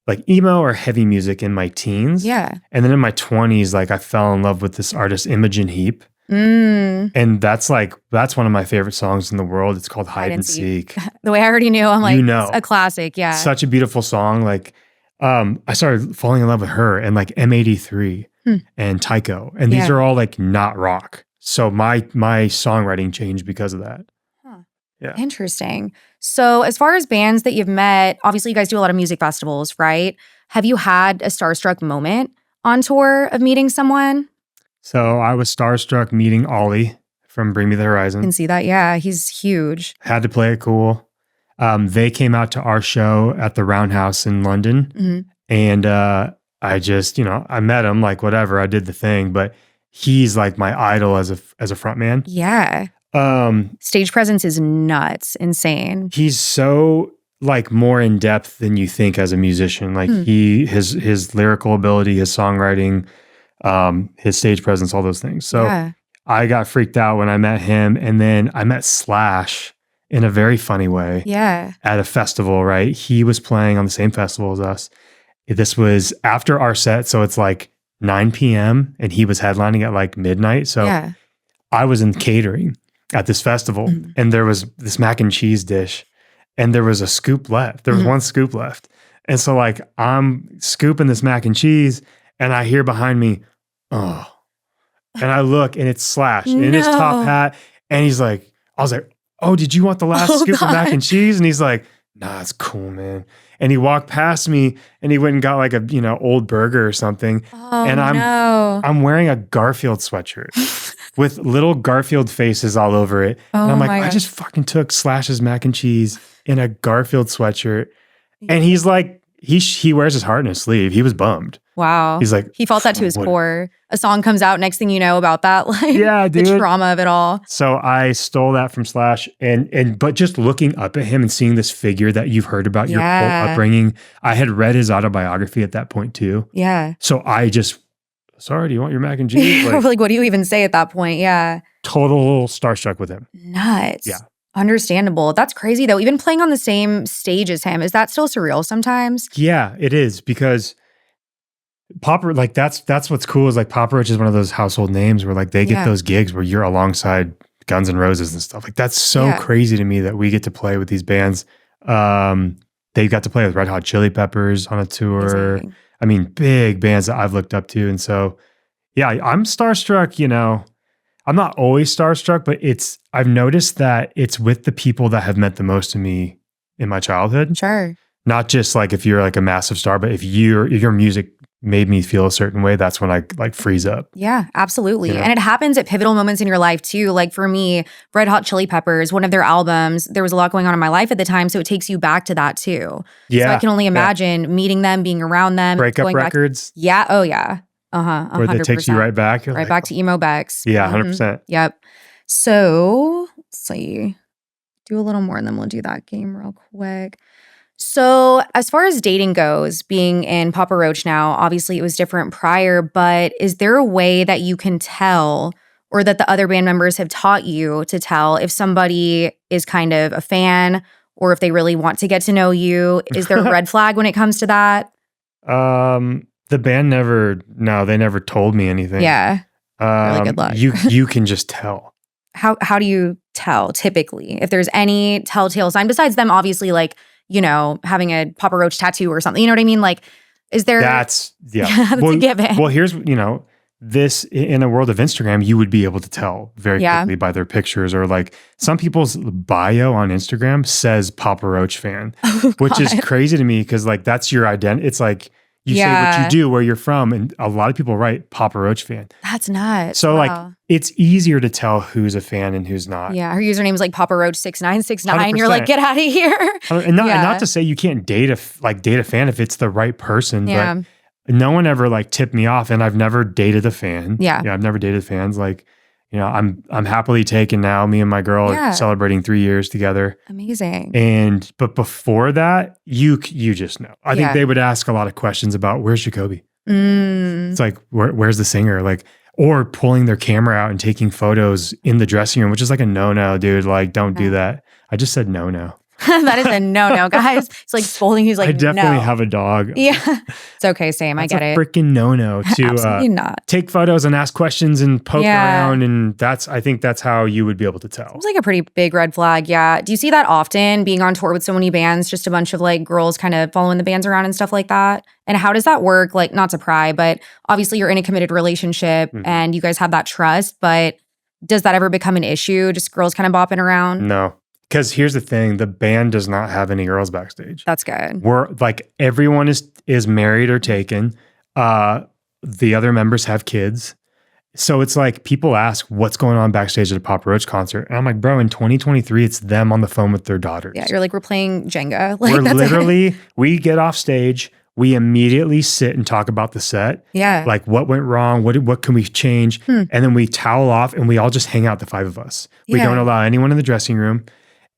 like emo or heavy music in my teens. Yeah. And then in my 20s, like I fell in love with this artist, Imogen Heap. And that's one of my favorite songs in the world. It's called Hide and Seek. The way I already knew, I'm like, it's a classic. Yeah. Such a beautiful song. Like, I started falling in love with her and like M83. and taiko. And these are all like not rock. So my songwriting changed because of that. Yeah. Interesting. So as far as bands that you've met, obviously you guys do a lot of music festivals, right? Have you had a starstruck moment on tour of meeting someone? So I was starstruck meeting Ollie from Bring Me the I Horizon. can see that. Yeah, he's huge. Had to play it cool. They came out to our show at the Roundhouse in London. And I just, I met him, like whatever, I did the thing, but he's like my idol as a front man. Yeah. Stage presence is nuts, insane. He's so like more in depth than you think as a musician. Like his lyrical ability, his songwriting, his stage presence, all those things. So I got freaked out when I met him, and then I met Slash in a very funny way. Yeah. At a festival, right? He was playing on the same festival as us. This was after our set, so it's like 9 p.m. and he was headlining at like midnight. So I was in catering at this festival, and there was this mac and cheese dish, and there was a scoop left. There was one scoop left. And so like I'm scooping this mac and cheese, and I hear behind me, oh. And I look, and it's Slash in his top hat. And he's like, I was like, oh, did you want the last scoop of mac and cheese? And he's like, nah, it's cool, man. And he walked past me, and he went and got like a, old burger or something. Oh, and I'm wearing a Garfield sweatshirt with little Garfield faces all over it. And I'm like, I just fucking took Slash's mac and cheese in a Garfield sweatshirt. And he's like, he wears his heart in his sleeve. He was bummed. Wow. He's like, he felt that to his core. A song comes out, next thing you know about that, like the trauma of it all. So I stole that from Slash, but just looking up at him and seeing this figure that you've heard about your whole upbringing, I had read his autobiography at that point too. Yeah. So I just, sorry, do you want your mac and cheese? Like, what do you even say at that point? Yeah. Total starstruck with him. Nuts. Yeah. Understandable. That's crazy though. Even playing on the same stage as him, is that still surreal sometimes? Yeah, it is, because Papa, like that's what's cool is like Papa Roach is one of those household names where like they get those gigs where you're alongside Guns N' Roses and stuff. Like that's so crazy to me that we get to play with these bands. They got to play with Red Hot Chili Peppers on a tour. Amazing. I mean, big bands that I've looked up to. And so, yeah, I'm starstruck, I'm not always starstruck, but I've noticed that it's with the people that have meant the most to me in my childhood. Sure. Not just like if you're like a massive star, but if your music made me feel a certain way, that's when I like freeze up. Yeah, absolutely. And it happens at pivotal moments in your life too. Like for me, Red Hot Chili Peppers, one of their albums, there was a lot going on in my life at the time, so it takes you back to that too. Yeah. So I can only imagine meeting them, being around them. Breakup records. Yeah. Oh yeah. 100%. Where that takes you right back. Right back to emo Bex. Yeah, 100%. Yep. So let's see. Do a little more and then we'll do that game real quick. So as far as dating goes, being in Papa Roach now, obviously it was different prior, but is there a way that you can tell, or that the other band members have taught you to tell, if somebody is kind of a fan or if they really want to get to know you? Is there a red flag when it comes to that? The band they never told me anything. Yeah. Really good luck. You can just tell. How do you tell typically? If there's any telltale sign besides them obviously like, having a Papa Roach tattoo or something, you know what I mean? Like, is there... That's a given. Well, here's, this, in a world of Instagram, you would be able to tell very quickly by their pictures, or like some people's bio on Instagram says Papa Roach fan, which is crazy to me because like that's your identity. It's like you say what you do, where you're from, and a lot of people write Papa Roach fan. That's nuts. So like it's easier to tell who's a fan and who's not. Yeah, her username is like Papa Roach 6969. You're like, get out of here. And not to say you can't date a fan if it's the right person, but no one ever like tipped me off, and I've never dated a fan. Yeah, I've never dated fans. Like, I'm happily taken now. Me and my girl are celebrating 3 years together. Amazing. But before that, you just know. I think they would ask a lot of questions about where's Jacoby. It's like where's the singer, like, or pulling their camera out and taking photos in the dressing room, which is like a no, dude. Like, don't do that. I just said no. That is a no, guys. It's like scolding. He's like, I definitely no. have a dog. Yeah. It's okay, same. That's I get it. Freaking no to Absolutely not. take photos and ask questions and poke around. And I think that's how you would be able to tell. It's like a pretty big red flag. Yeah. Do you see that often being on tour with so many bands, just a bunch of like girls kind of following the bands around and stuff like that? And how does that work? Like, not to pry, but obviously you're in a committed relationship and you guys have that trust, but does that ever become an issue? Just girls kind of bopping around? No. Because here's the thing, the band does not have any girls backstage. That's good. We're like, everyone is married or taken. The other members have kids. So it's like people ask what's going on backstage at a Papa Roach concert. And I'm like, bro, in 2023, it's them on the phone with their daughters. Yeah, you're like, we're playing Jenga. Like, we're literally, we get off stage, we immediately sit and talk about the set. Yeah. Like what went wrong? What can we change? And then we towel off and we all just hang out, the five of us. We don't allow anyone in the dressing room.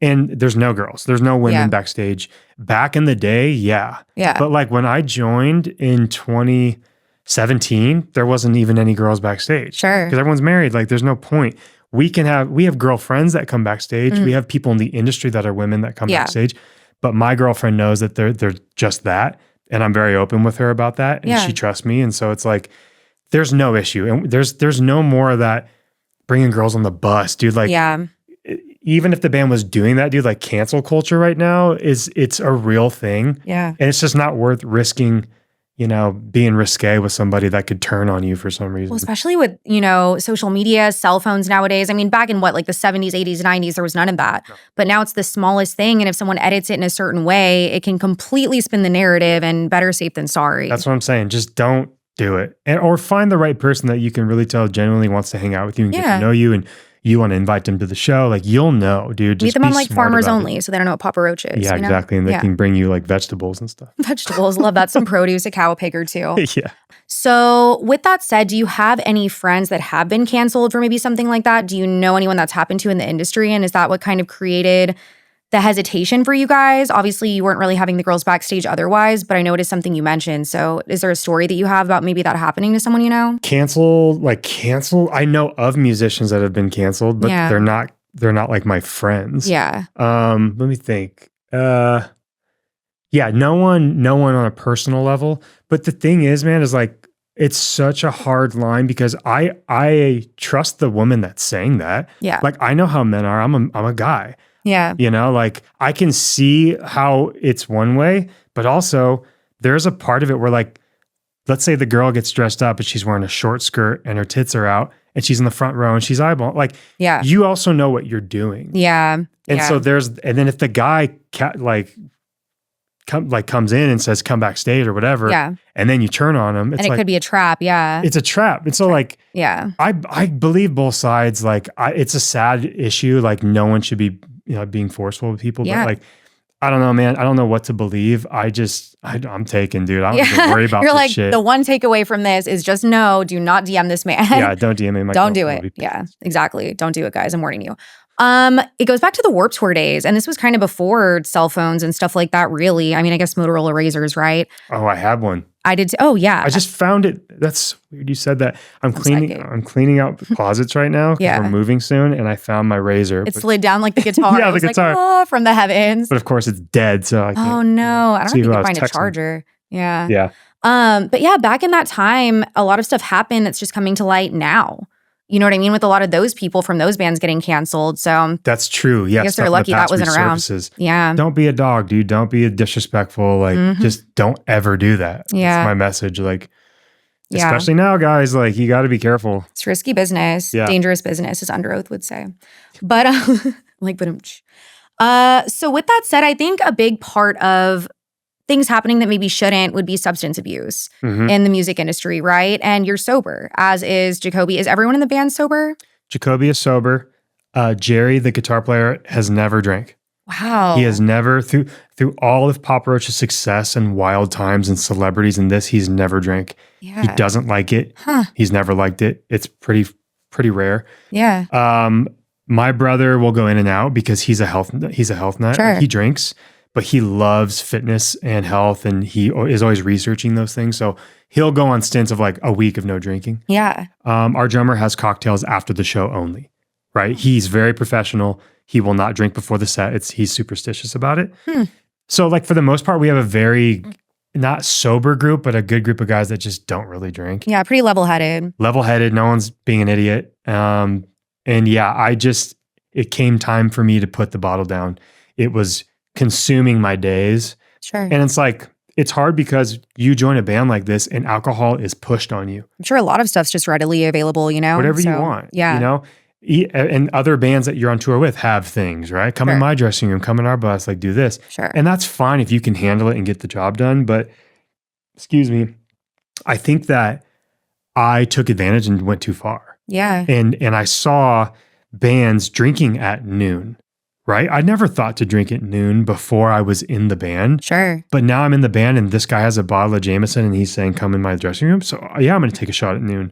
And there's no girls. There's no women backstage. Back in the day, yeah. But like when I joined in 2017, there wasn't even any girls backstage. Sure. Because everyone's married. Like there's no point. We have girlfriends that come backstage. We have people in the industry that are women that come backstage. But my girlfriend knows that they're just that. And I'm very open with her about that. And she trusts me. And so it's like, there's no issue. And there's no more of that bringing girls on the bus, dude. Like, even if the band was doing that, dude, like cancel culture right now it's a real thing. Yeah. And it's just not worth risking, being risque with somebody that could turn on you for some reason. Well, especially with, social media, cell phones nowadays. I mean, back in like the 70s, 80s, 90s, there was none of that. No. But now it's the smallest thing. And if someone edits it in a certain way, it can completely spin the narrative, and better safe than sorry. That's what I'm saying. Just don't do it. Or find the right person that you can really tell genuinely wants to hang out with you and get to know you, and you want to invite them to the show, like you'll know, dude. Just meet them on like Farmers Only, so they don't know what Papa Roach is. Yeah, exactly. And they can bring you like vegetables and stuff. Vegetables, love that. Some produce, a cow, a pig or two. Yeah. So with that said, do you have any friends that have been canceled for maybe something like that? Do you know anyone that's happened to in the industry? And is that what kind of created the hesitation for you guys? Obviously, you weren't really having the girls backstage otherwise, but I know it is something you mentioned. So is there a story that you have about maybe that happening to someone you know? Cancel. I know of musicians that have been canceled, but they're not like my friends. Yeah. Let me think. No one on a personal level. But the thing is, man, is like, it's such a hard line because I trust the woman that's saying that. Yeah. Like I know how men are. I'm a guy. Yeah. Like I can see how it's one way, but also there's a part of it where like, let's say the girl gets dressed up and she's wearing a short skirt and her tits are out and she's in the front row and she's eyeballing. Like, you also know what you're doing. Yeah. And so and then if the guy comes in and says, come backstage or whatever. Yeah. And then you turn on him. It's and it could be a trap. Yeah. It's a trap. And so like, I believe both sides. Like it's a sad issue. Like no one should be, being forceful with people, but like, I don't know, man. I don't know what to believe. I'm taken, dude. I don't even worry about You're this like, shit. the one takeaway from this is just no, do not DM this man. Yeah, don't DM him. Don't do it. Yeah, exactly. Don't do it, guys. I'm warning you. It goes back to the Warped Tour days, and this was kind of before cell phones and stuff like that, really. I mean, I guess Motorola Razors, right? Oh, I have one. I did too. Oh, yeah. I just found it. That's weird you said that. I'm cleaning out the closets right now because we're moving soon, and I found my razor. It slid down like the guitar. Yeah, the guitar. From the heavens. But of course, it's dead, so I can't. Oh, no. I don't think you can find a charger. Yeah. Yeah. But yeah, back in that time, a lot of stuff happened that's just coming to light now. You know what I mean? With a lot of those people from those bands getting canceled. So that's true. Yeah. I guess they're lucky that wasn't around. Yeah. Don't be a dog, dude. Don't be disrespectful. Like, just don't ever do that. Yeah. That's my message. Like, especially now, guys, like, you got to be careful. It's risky business. Yeah. Dangerous business, as Under Oath would say. But, so with that said, I think a big part of things happening that maybe shouldn't would be substance abuse in the music industry, right? And you're sober, as is Jacoby. Is everyone in the band sober? Jacoby is sober. Jerry, the guitar player, has never drank. Wow. He has never, through all of Papa Roach's success and wild times and celebrities and this, he's never drank. Yeah. He doesn't like it. Huh. He's never liked it. It's pretty rare. Yeah. My brother will go in and out because he's a health nut. Sure. He drinks. But he loves fitness and health, and he is always researching those things. So he'll go on stints of like a week of no drinking. Yeah. Our drummer has cocktails after the show only, right? He's very professional. He will not drink before the set. He's superstitious about it. So like for the most part, we have a very not sober group, but a good group of guys that just don't really drink. Yeah, pretty level-headed. Level-headed. No one's being an idiot. And yeah, it came time for me to put the bottle down. It was consuming my days. Sure. And it's like, it's hard because you join a band like this and alcohol is pushed on you. I'm sure a lot of stuff's just readily available, Whatever you want. Yeah. And other bands that you're on tour with have things, right? Come in my dressing room, come in our bus, like do this. Sure. And that's fine if you can handle it and get the job done. But, excuse me, I think that I took advantage and went too far. Yeah. And I saw bands drinking at noon, right? I never thought to drink at noon before I was in the band. Sure. But now I'm in the band and this guy has a bottle of Jameson and he's saying, come in my dressing room. So yeah, I'm going to take a shot at noon.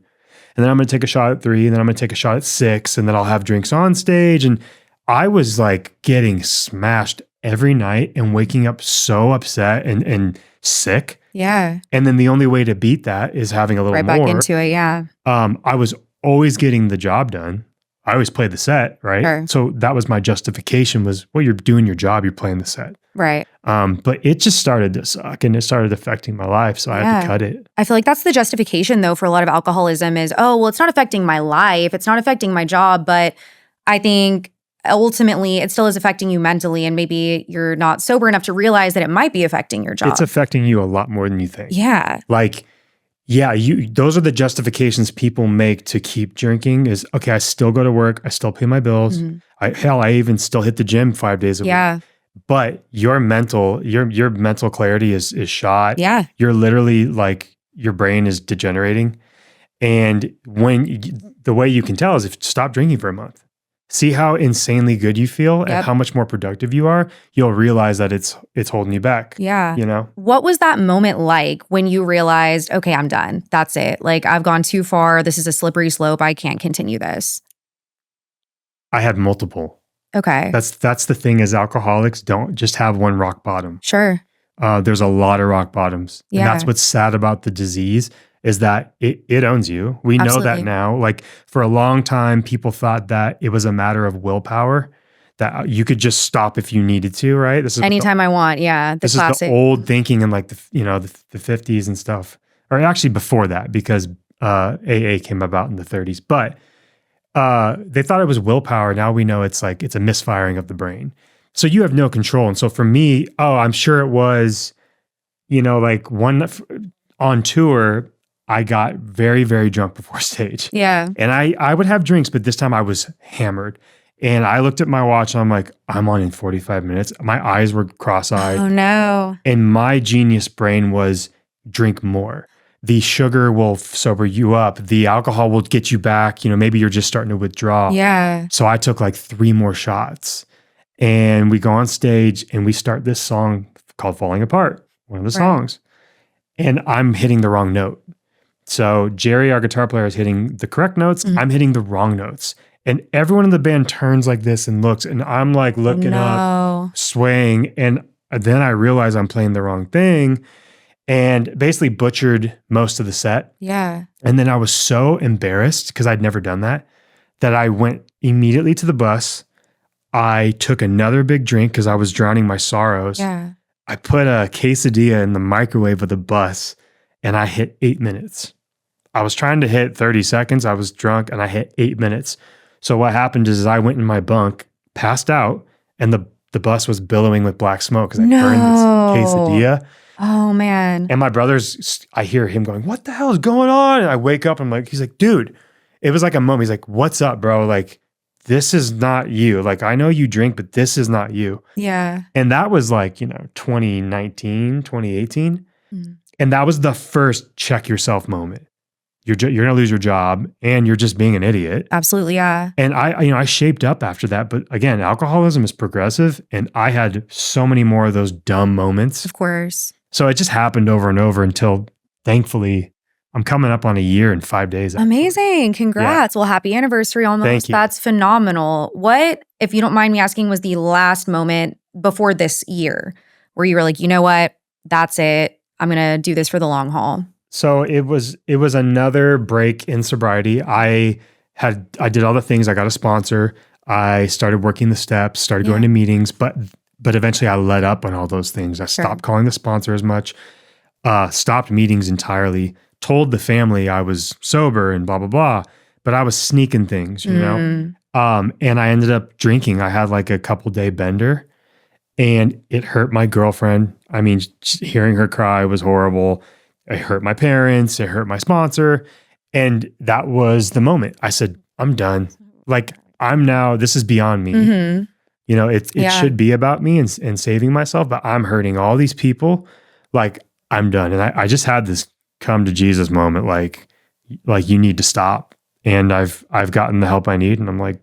And then I'm going to take a shot at 3, and then I'm going to take a shot at 6, and then I'll have drinks on stage. And I was like getting smashed every night and waking up so upset and sick. Yeah. And then the only way to beat that is having a little more. Right back into it, yeah. I was always getting the job done. I always played the set, right? Sure. So that was my justification was, well, you're doing your job, you're playing the set. Right. But it just started to suck and it started affecting my life. So I had to cut it. I feel like that's the justification though for a lot of alcoholism is, oh, well, it's not affecting my life. It's not affecting my job. But I think ultimately it still is affecting you mentally. And maybe you're not sober enough to realize that it might be affecting your job. It's affecting you a lot more than you think. Yeah. Like, yeah, those are the justifications people make to keep drinking is, okay, I still go to work. I still pay my bills. I even still hit the gym 5 days a week. But your mental clarity is shot. Yeah. You're literally like, your brain is degenerating. And the way you can tell is if you stop drinking for a month, see how insanely good you feel and how much more productive you are, you'll realize that it's holding you back. Yeah. What was that moment like when you realized, okay, I'm done. That's it. Like I've gone too far. This is a slippery slope. I can't continue this. I had multiple. Okay. That's the thing is alcoholics don't just have one rock bottom. Sure. There's a lot of rock bottoms. Yeah. And that's what's sad about the disease is that it owns you. We know that now. Like for a long time, people thought that it was a matter of willpower, that you could just stop if you needed to, right? This is anytime I want. Yeah. This classic. is the old thinking in like the 50s and stuff. Or actually before that, because AA came about in the 30s. But they thought it was willpower. Now we know it's like, it's a misfiring of the brain. So you have no control. And so for me, I'm sure it was, like on tour, I got very, very drunk before stage. Yeah. And I would have drinks, but this time I was hammered. And I looked at my watch and I'm like, I'm on in 45 minutes. My eyes were cross-eyed. Oh no. And my genius brain was drink more. The sugar will sober you up. The alcohol will get you back. Maybe you're just starting to withdraw. Yeah. So I took like 3 more shots and we go on stage and we start this song called Falling Apart, one of the songs. And I'm hitting the wrong note. So Jerry, our guitar player, is hitting the correct notes. I'm hitting the wrong notes. And everyone in the band turns like this and looks. And I'm like looking up, swaying. And then I realize I'm playing the wrong thing and basically butchered most of the set. Yeah. And then I was so embarrassed because I'd never done that I went immediately to the bus. I took another big drink because I was drowning my sorrows. Yeah. I put a quesadilla in the microwave of the bus and I hit 8 minutes. I was trying to hit 30 seconds. I was drunk and I hit 8 minutes. So what happened is I went in my bunk, passed out, and the bus was billowing with black smoke because I burned this quesadilla. Oh man. And my brother's, I hear him going, what the hell is going on? And I wake up and he's like, dude, it was like a moment. He's like, what's up, bro? Like, this is not you. Like, I know you drink, but this is not you. Yeah. And that was like, 2019, 2018. And that was the first check yourself moment. You're going to lose your job and you're just being an idiot. Absolutely, yeah. And I shaped up after that. But again, alcoholism is progressive. And I had so many more of those dumb moments. Of course. So it just happened over and over until thankfully I'm coming up on a year and 5 days. Amazing. Congrats. Yeah. Well, happy anniversary almost. Thank you. That's phenomenal. What, if you don't mind me asking, was the last moment before this year where you were like, you know what? That's it. I'm going to do this for the long haul. So it was another break in sobriety. I did all the things. I got a sponsor. I started working the steps, started going to meetings, but eventually I let up on all those things. I stopped calling the sponsor as much, stopped meetings entirely, told the family I was sober and blah, blah, blah, but I was sneaking things, you know? And I ended up drinking. I had like a couple day bender and it hurt my girlfriend. I mean, hearing her cry was horrible. It hurt my parents. It hurt my sponsor. And that was the moment. I said, I'm done. Like, this is beyond me. You know, it should be about me and saving myself, but I'm hurting all these people. Like, I'm done. And I just had this come to Jesus moment, like you need to stop. And I've gotten the help I need. And I'm like,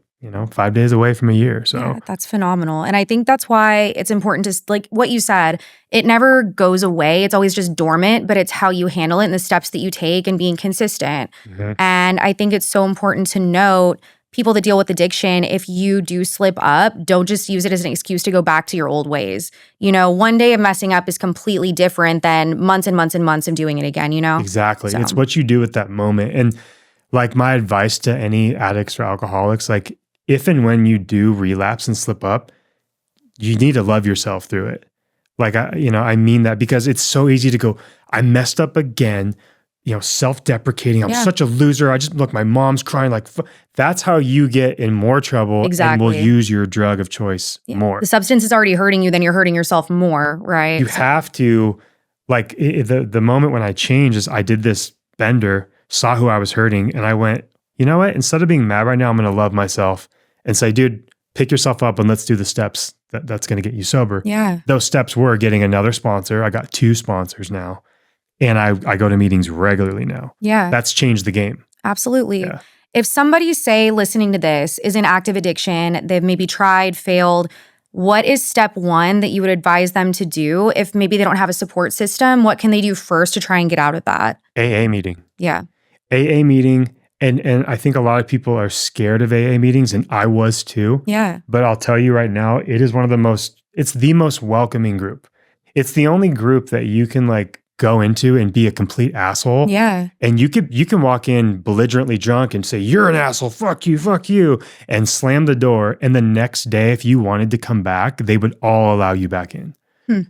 5 days away from a year. So yeah, that's phenomenal. And I think that's why it's important to, like what you said, it never goes away. It's always just dormant, but it's how you handle it and the steps that you take and being consistent. And I think it's so important to note, people that deal with addiction, if you do slip up, don't just use it as an excuse to go back to your old ways. One day of messing up is completely different than months and months and months of doing it again, Exactly. So. It's what you do at that moment. And like my advice to any addicts or alcoholics, like if and when you do relapse and slip up, you need to love yourself through it. Like, I mean that because it's so easy to go, I messed up again, self-deprecating. I'm such a loser. Look, my mom's crying. Like, that's how you get in more trouble and will use your drug of choice more. The substance is already hurting you, then you're hurting yourself more, right? You have to, like, the moment when I changed is I did this bender, saw who I was hurting, and I went, you know what? Instead of being mad right now, I'm going to love myself and say, dude, pick yourself up and let's do the steps that's going to get you sober. Yeah. Those steps were getting another sponsor. I got 2 sponsors now. And I go to meetings regularly now. Yeah. That's changed the game. Absolutely. Yeah. If somebody, say, listening to this is in active addiction, they've maybe tried, failed, what is step 1 that you would advise them to do? If maybe they don't have a support system, what can they do first to try and get out of that? AA meeting. Yeah. AA meeting. And I think a lot of people are scared of AA meetings, and I was too. Yeah. But I'll tell you right now, it's the most welcoming group. It's the only group that you can like go into and be a complete asshole. Yeah. And you can walk in belligerently drunk and say, you're an asshole, fuck you, and slam the door. And the next day, if you wanted to come back, they would all allow you back in.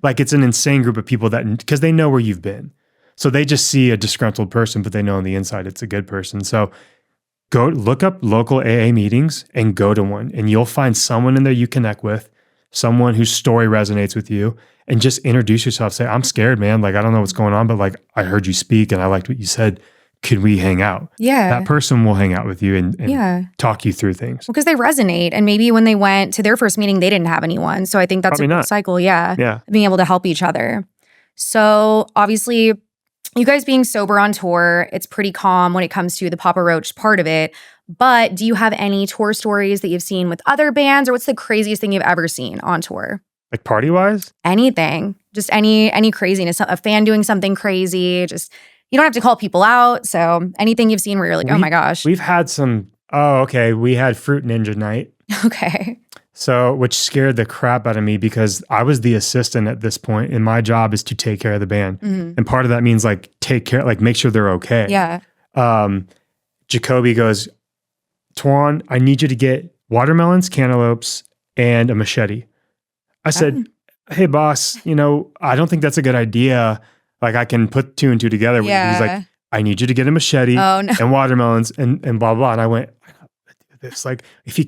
Like, it's an insane group of people because they know where you've been. So they just see a disgruntled person, but they know on the inside it's a good person. So go look up local AA meetings and go to one, and you'll find someone in there you connect with, someone whose story resonates with you, and just introduce yourself. Say, I'm scared, man. Like, I don't know what's going on, but like, I heard you speak and I liked what you said. Could we hang out? Yeah. That person will hang out with you and talk you through things. Because they resonate. And maybe when they went to their first meeting, they didn't have anyone. So I think that's Probably a not. cycle. Yeah. Being able to help each other. So obviously, you guys being sober on tour, it's pretty calm when it comes to the Papa Roach part of it. But do you have any tour stories that you've seen with other bands, or what's the craziest thing you've ever seen on tour? Like party-wise? Anything. Just any craziness. A fan doing something crazy. Just, you don't have to call people out. So anything you've seen where you're like, oh my gosh. We've had some, we had Fruit Ninja night. Okay. So, which scared the crap out of me because I was the assistant at this point, and my job is to take care of the band. And part of that means like make sure they're okay. Yeah. Jacoby goes, Tuan, I need you to get watermelons, cantaloupes, and a machete. I said, hey boss, I don't think that's a good idea. Like, I can put 2 and 2 together. Yeah. He's like, I need you to get a machete and watermelons and blah, blah. And I went, it's like, if he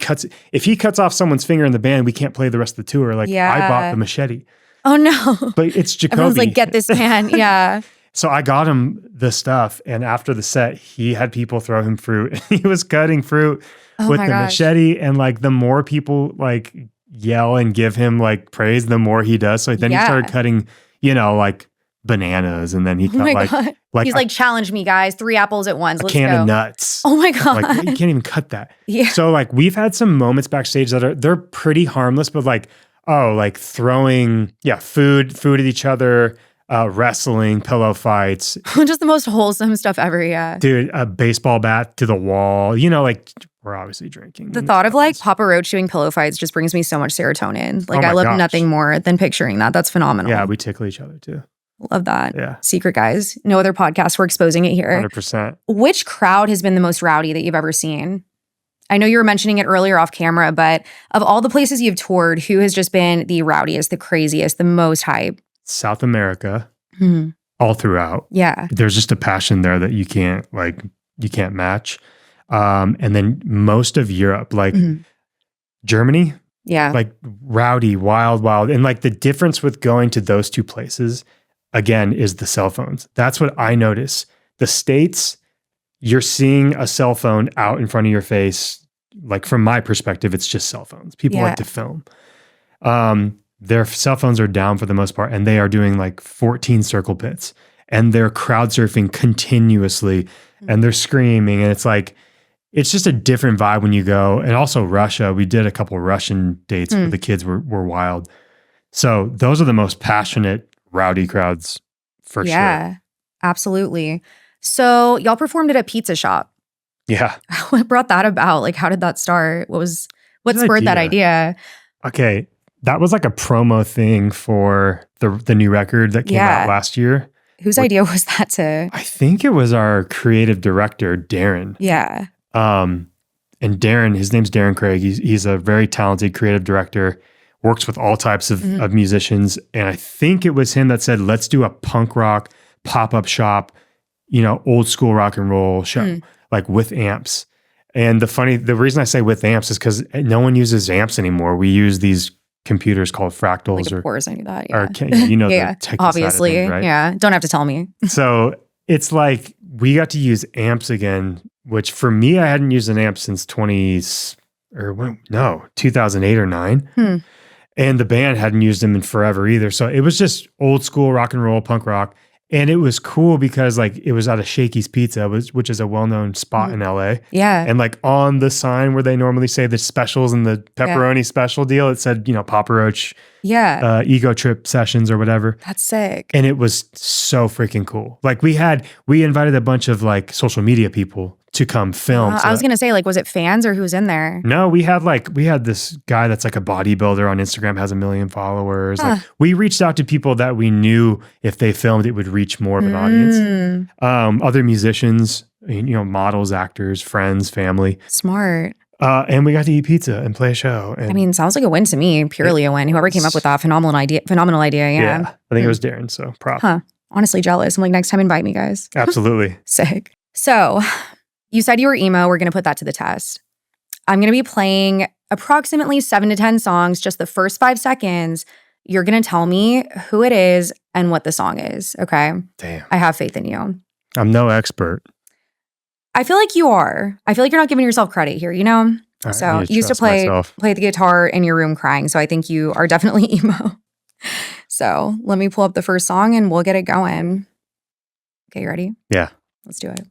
cuts off someone's finger in the band, we can't play the rest of the tour. Like, I bought the machete. Oh no. But it's Jacoby. Everyone's like, get this man. Yeah. So I got him the stuff. And after the set, he had people throw him fruit. He was cutting fruit with the machete. And like, the more people like yell and give him like praise, the more he does. So then he started cutting, like bananas. And then he cut he's like, challenge me, guys. 3 apples at once. Let's can go. Of nuts. Oh my God. Like, you can't even cut that. Yeah. So like, we've had some moments backstage that they're pretty harmless, but like, throwing food at each other, wrestling, pillow fights. Just the most wholesome stuff ever. Yeah. Dude, a baseball bat to the wall. Like, we're obviously drinking. The thought of like Papa Roach doing pillow fights just brings me so much serotonin. Like, I love nothing more than picturing that. That's phenomenal. Yeah, we tickle each other too. Love that. Yeah. Secret, guys. No other podcast. We're exposing it here. 100%. Which crowd has been the most rowdy that you've ever seen? I know you were mentioning it earlier off camera, but of all the places you've toured, who has just been the rowdiest, the craziest, the most hype? South America, Mhm. all throughout. Yeah. There's just a passion there that you can't match. And then most of Europe, like Mhm. Germany, Yeah. like rowdy, wild. And like the difference with going to those two places, again, is the cell phones. That's what I notice. The States, you're seeing a cell phone out in front of your face. Like from my perspective, it's just cell phones. People like to film. Their cell phones are down for the most part, and they are doing like 14 circle pits, and they're crowd surfing continuously, and they're screaming, and it's just a different vibe when you go. And also Russia, we did a couple Russian dates where the kids were wild. So those are the most passionate, rowdy crowds for sure. Yeah, absolutely. So y'all performed at a pizza shop. Yeah. What brought that about? Like, how did that start? What Good spurred that idea? Okay. That was like a promo thing for the new record that came out last year. Whose idea was that I think it was our creative director, Darren. Yeah. And Darren, his name's Darren Craig. He's a very talented creative director, works with all types of musicians. And I think it was him that said, let's do a punk rock pop-up shop, old school rock and roll show, like with amps. And the reason I say with amps is because no one uses amps anymore. We use these computers called fractals. Like, of course I knew that. Yeah. Or, the technical obviously. side of things, right? Yeah. Don't have to tell me. So it's like we got to use amps again, which for me, I hadn't used an amp since 2008 or 2009. And the band hadn't used them in forever either. So it was just old school rock and roll, punk rock. And it was cool because like it was out of Shakey's Pizza, which is a well-known spot in LA. Yeah. And like on the sign where they normally say the specials and the pepperoni special deal, it said, Papa Roach, ego trip sessions or whatever. That's sick. And it was so freaking cool. Like we invited a bunch of like social media people to come film. I was going to say, like, was it fans or who was in there? No, we had this guy that's like a bodybuilder on Instagram, has 1 million followers. Like we reached out to people that we knew if they filmed, it would reach more of an audience. Other musicians, models, actors, friends, family. Smart. And we got to eat pizza and play a show. And I mean, sounds like a win to me, purely a win. Whoever came up with that phenomenal idea. Yeah. I think it was Darren, so prop. Honestly jealous. I'm like, next time invite me, guys. Absolutely. Sick. So you said you were emo. We're going to put that to the test. I'm going to be playing approximately 7 to 10 songs, just the first 5 seconds. You're going to tell me who it is and what the song is, okay? Damn. I have faith in you. I'm no expert. I feel like you are. I feel like you're not giving yourself credit here, Right, So you used to play the guitar in your room crying, so I think you are definitely emo. So let me pull up the first song and we'll get it going. Okay, you ready? Yeah. Let's do it.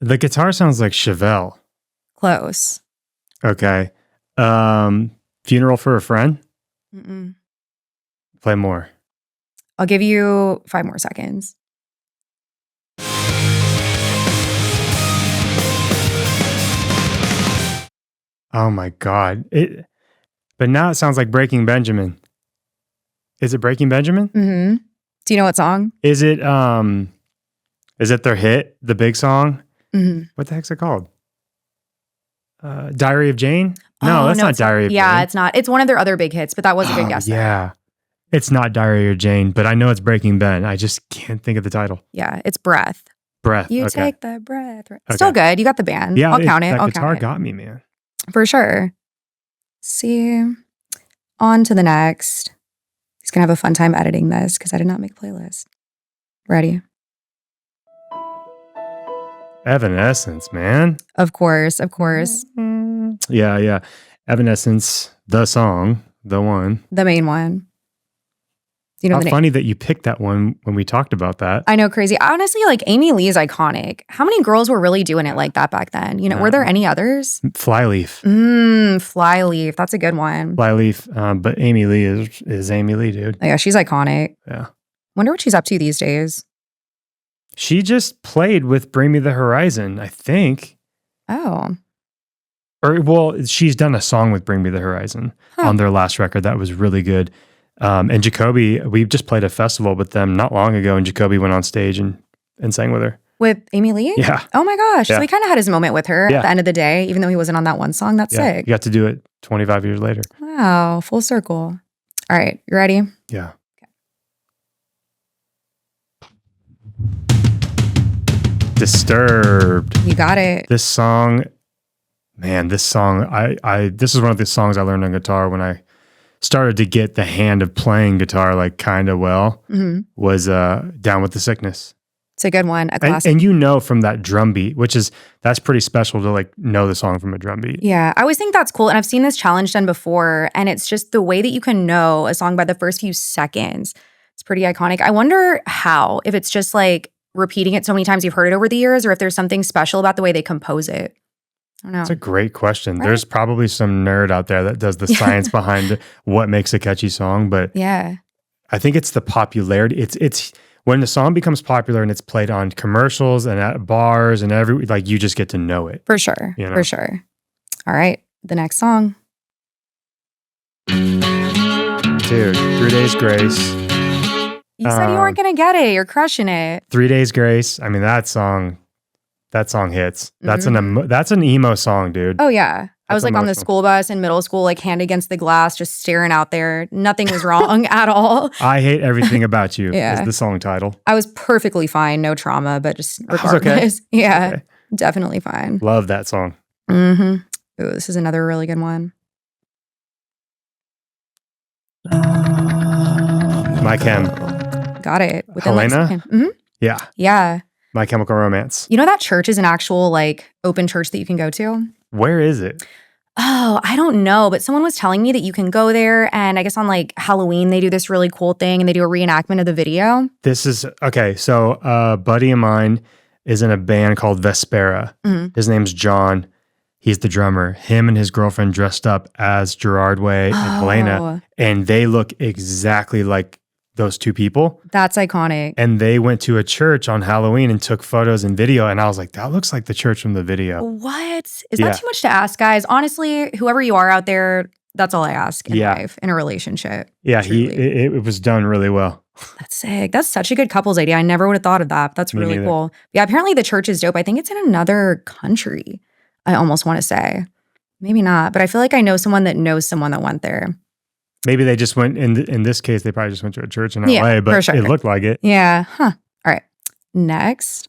The guitar sounds like Chevelle. Close. Okay. Funeral for a Friend? Mm-mm. Play more. I'll give you 5 more seconds. Oh my God. But now it sounds like Breaking Benjamin. Is it Breaking Benjamin? Mm-hmm. Do you know what song? Is it their hit, the big song? Mm-hmm. What the heck's it called? Diary of Jane? No, that's not Diary of Jane. Yeah, it's not. It's one of their other big hits, but that was a good guess. Yeah. It's not Diary of Jane, but I know it's Breaking Ben. I just can't think of the title. Yeah, it's Breath. Breath. You okay. take the breath. Still good. You got the band. Yeah, I'll count it. That I'll guitar count it. got me, man. For sure. See, on to the next. He's going to have a fun time editing this because I did not make a playlist. Ready? Evanescence, man. Of course, of course. Yeah. Evanescence, the song, the one. The main one. Do you know How the name? funny that you picked that one when we talked about that. I know, crazy. Honestly, like Amy Lee is iconic. How many girls were really doing it like that back then? Were there any others? Flyleaf. Flyleaf. That's a good one. Flyleaf. But Amy Lee is Amy Lee, dude. Oh, yeah, she's iconic. Yeah. Wonder what she's up to these days. She just played with Bring Me the Horizon, I think. Oh. Or, well, she's done a song with Bring Me the Horizon on their last record. That was really good. And Jacoby, we just played a festival with them not long ago, and Jacoby went on stage and sang with her. With Amy Lee? Yeah. Oh my gosh. Yeah. So he kind of had his moment with her at the end of the day, even though he wasn't on that one song. That's Yeah. sick. You got to do it 25 years later. Wow. Full circle. All right. You ready? Yeah. Disturbed. You got it. This song, man, this is one of the songs I learned on guitar when I started to get the hand of playing guitar like kind of well, was Down with the Sickness. It's a good one, a classic. And you know from that drum beat, that's pretty special to like know the song from a drum beat. Yeah, I always think that's cool. And I've seen this challenge done before, and it's just the way that you can know a song by the first few seconds. It's pretty iconic. I wonder how, if it's just like repeating it so many times you've heard it over the years, or if there's something special about the way they compose it. I don't know. That's a great question. Right? There's probably some nerd out there that does the science behind what makes a catchy song, but yeah, I think it's the popularity. It's when the song becomes popular and it's played on commercials and at bars and like you just get to know it. For sure. You know? For sure. All right. The next song. Dude, 3 Days Grace. You said you weren't going to get it. You're crushing it. 3 Days Grace. I mean, that song hits. That's an emo song, dude. Oh, yeah. I was That's like on the emotional. school bus in middle school, like hand against the glass, just staring out there. Nothing was wrong at all. I Hate Everything About You Yeah. is the song title. I was perfectly fine. No trauma, but just was okay. regardless. Yeah, Okay. definitely fine. Love that song. Ooh, this is another really good one. My Chem. Got it. Helena? Yeah. Yeah. My Chemical Romance. You know that church is an actual like open church that you can go to? Where is it? Oh, I don't know, but someone was telling me that you can go there, and I guess on like Halloween they do this really cool thing and they do a reenactment of the video. This is okay. So a buddy of mine is in a band called Vespera. His name's John. He's the drummer. Him and his girlfriend dressed up as Gerard Way and Helena, and they look exactly like those two people. That's iconic. And they went to a church on Halloween and took photos and video. And I was like, that looks like the church from the video. What? Is that too much to ask, guys? Honestly, whoever you are out there, that's all I ask in life, in a relationship. Yeah, truly. it was done really well. That's sick. That's such a good couples idea. I never would have thought of that. That's Me really neither. cool. Yeah, apparently the church is dope. I think it's in another country, I almost want to say. Maybe not, but I feel like I know someone that knows someone that went there. Maybe they just went, in this case, they probably just went to a church in LA, Yeah, but for sure. it looked like it. Yeah. Huh. All right. Next.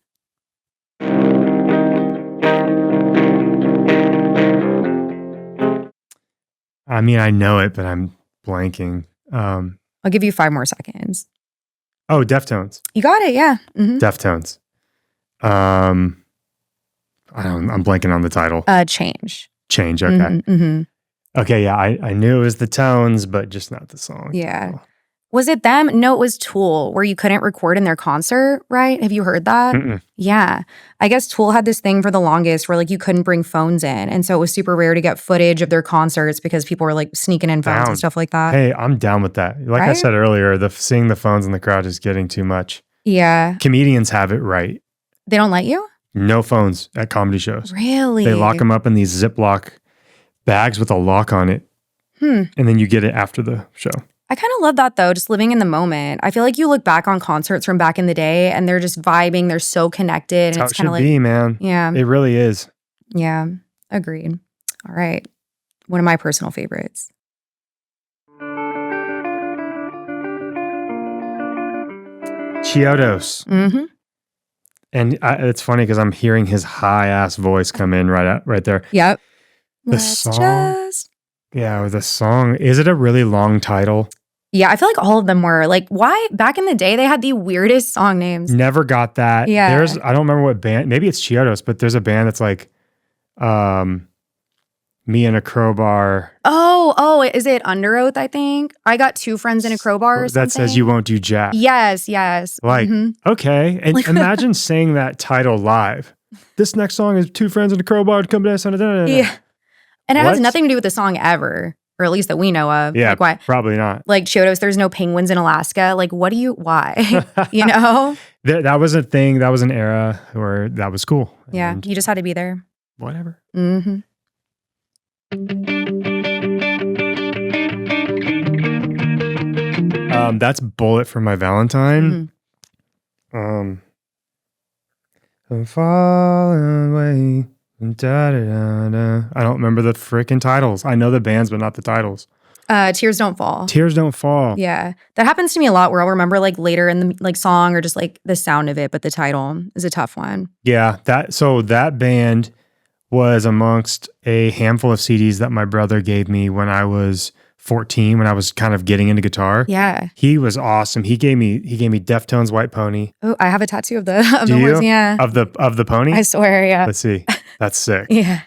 I mean, I know it, but I'm blanking. I'll give you 5 more seconds. Oh, Deftones. You got it. Yeah. Mhm. Deftones. I'm blanking on the title. Change. Change. Okay. Mhm. Okay. Yeah. I knew it was the tones, but just not the song. Yeah. Was it them? No, it was Tool, where you couldn't record in their concert, right? Have you heard that? Mm-mm. Yeah. I guess Tool had this thing for the longest where like you couldn't bring phones in. And so it was super rare to get footage of their concerts because people were like sneaking in phones Down. and stuff like that. Hey, I'm down with that. Like I Right? said earlier, seeing the phones in the crowd is getting too much. Yeah. Comedians have it right. They don't let you? No phones at comedy shows. Really? They lock them up in these Ziploc bags with a lock on it. And then you get it after the show. I kind of love that though, just living in the moment. I feel like you look back on concerts from back in the day and they're just vibing. They're so connected. That's And how it's it kind should of like, be, man. yeah. It really is. Yeah. Agreed. All right. One of my personal favorites. Chiodos. Mm-hmm. And it's funny because I'm hearing his high ass voice come in right there. Yep. The Let's song- just. Yeah, or the song. Is it a really long title? Yeah, I feel like all of them were. Like, why? Back in the day, they had the weirdest song names. Never got that. Yeah. I don't remember what band. Maybe it's Chiodos, but there's a band that's like, Me and a Crowbar. Oh, is it Under Oath, I think? I got 2 friends in a crowbar or something. That says you won't do jack. Yes. Like, Mhm. okay. And imagine saying that title live. This next song is 2 friends in a crowbar to come to us. Yeah. And it has What? nothing to do with the song ever, or at least that we know of. Yeah, Like, why? probably not. Like, Chiodos, there's no penguins in Alaska. Like, why? You know? That was a thing. That was an era where that was cool. Yeah, And you just had to be there. whatever. Mm-hmm. That's Bullet for My Valentine. I'm falling away. Da, da, da, da. I don't remember the freaking titles. I know the bands, but not the titles. Tears Don't Fall. Tears Don't Fall. Yeah. That happens to me a lot where I'll remember like later in the like song or just like the sound of it, but the title is a tough one. Yeah. That band was amongst a handful of CDs that my brother gave me when I was 14, when I was kind of getting into guitar. Yeah. He was awesome. He gave me Deftones White Pony. Oh, I have a tattoo of the Do horse. you? Yeah. Of the pony? I swear, yeah. Let's see. That's sick. Yeah.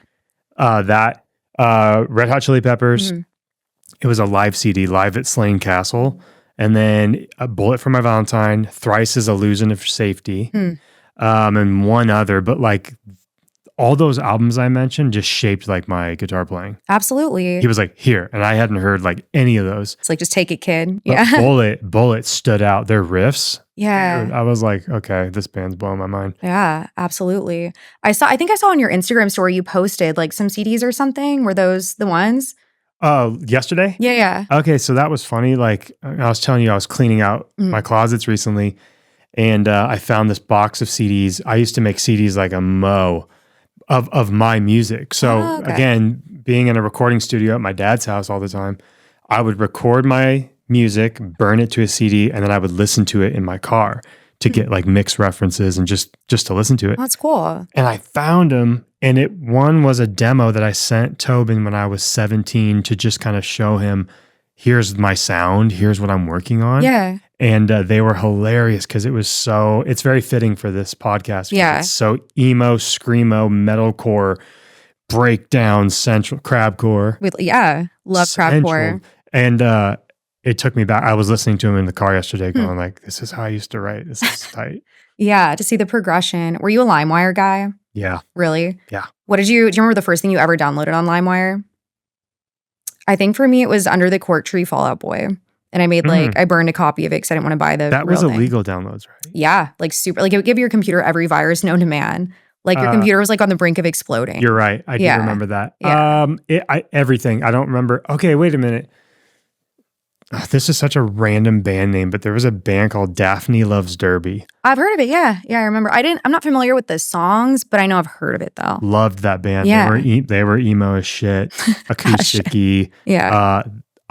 Red Hot Chili Peppers. It was a live CD, live at Slane Castle. And then A Bullet for My Valentine, Thrice is Illusion of Safety, and one other. But like all those albums I mentioned just shaped like my guitar playing. Absolutely. He was like, here. And I hadn't heard like any of those. It's like, just take it, kid. But Yeah. Bullet stood out. Their riffs. Yeah. Dude, I was like, okay, this band's blowing my mind. Yeah, absolutely. I think I saw on your Instagram story you posted like some CDs or something. Were those the ones? Yesterday? Yeah, yeah. Okay, so that was funny. Like I was telling you, I was cleaning out my closets recently, and I found this box of CDs. I used to make CDs like a mo of my music. So again, being in a recording studio at my dad's house all the time, I would record my music, burn it to a CD, and then I would listen to it in my car to get like mix references and just to listen to it. That's cool. And I found them, and one was a demo that I sent Tobin when I was 17 to just kind of show him, here's my sound, here's what I'm working on. Yeah. And they were hilarious because it's very fitting for this podcast. Yeah. It's so emo, screamo, metalcore, breakdown, central, crabcore. Love crabcore. And it took me back. I was listening to him in the car yesterday going like, this is how I used to write. This is tight. Yeah, to see the progression. Were you a LimeWire guy? Yeah. Really? Yeah. Do you remember the first thing you ever downloaded on LimeWire? I think for me it was Under the Cork Tree Fall Out Boy. And I made I burned a copy of it because I didn't want to buy the That real was thing. illegal downloads, right? Yeah, like super, like it would give your computer every virus known to man. Like your computer was like on the brink of exploding. You're right. I do remember that. Yeah. Everything. I don't remember. Okay, wait a minute. This is such a random band name, but there was a band called Daphne Loves Derby. I've heard of it. Yeah. Yeah, I remember. I'm not familiar with the songs, but I know I've heard of it though. Loved that band. Yeah. They were emo as shit, acoustic-y. Yeah.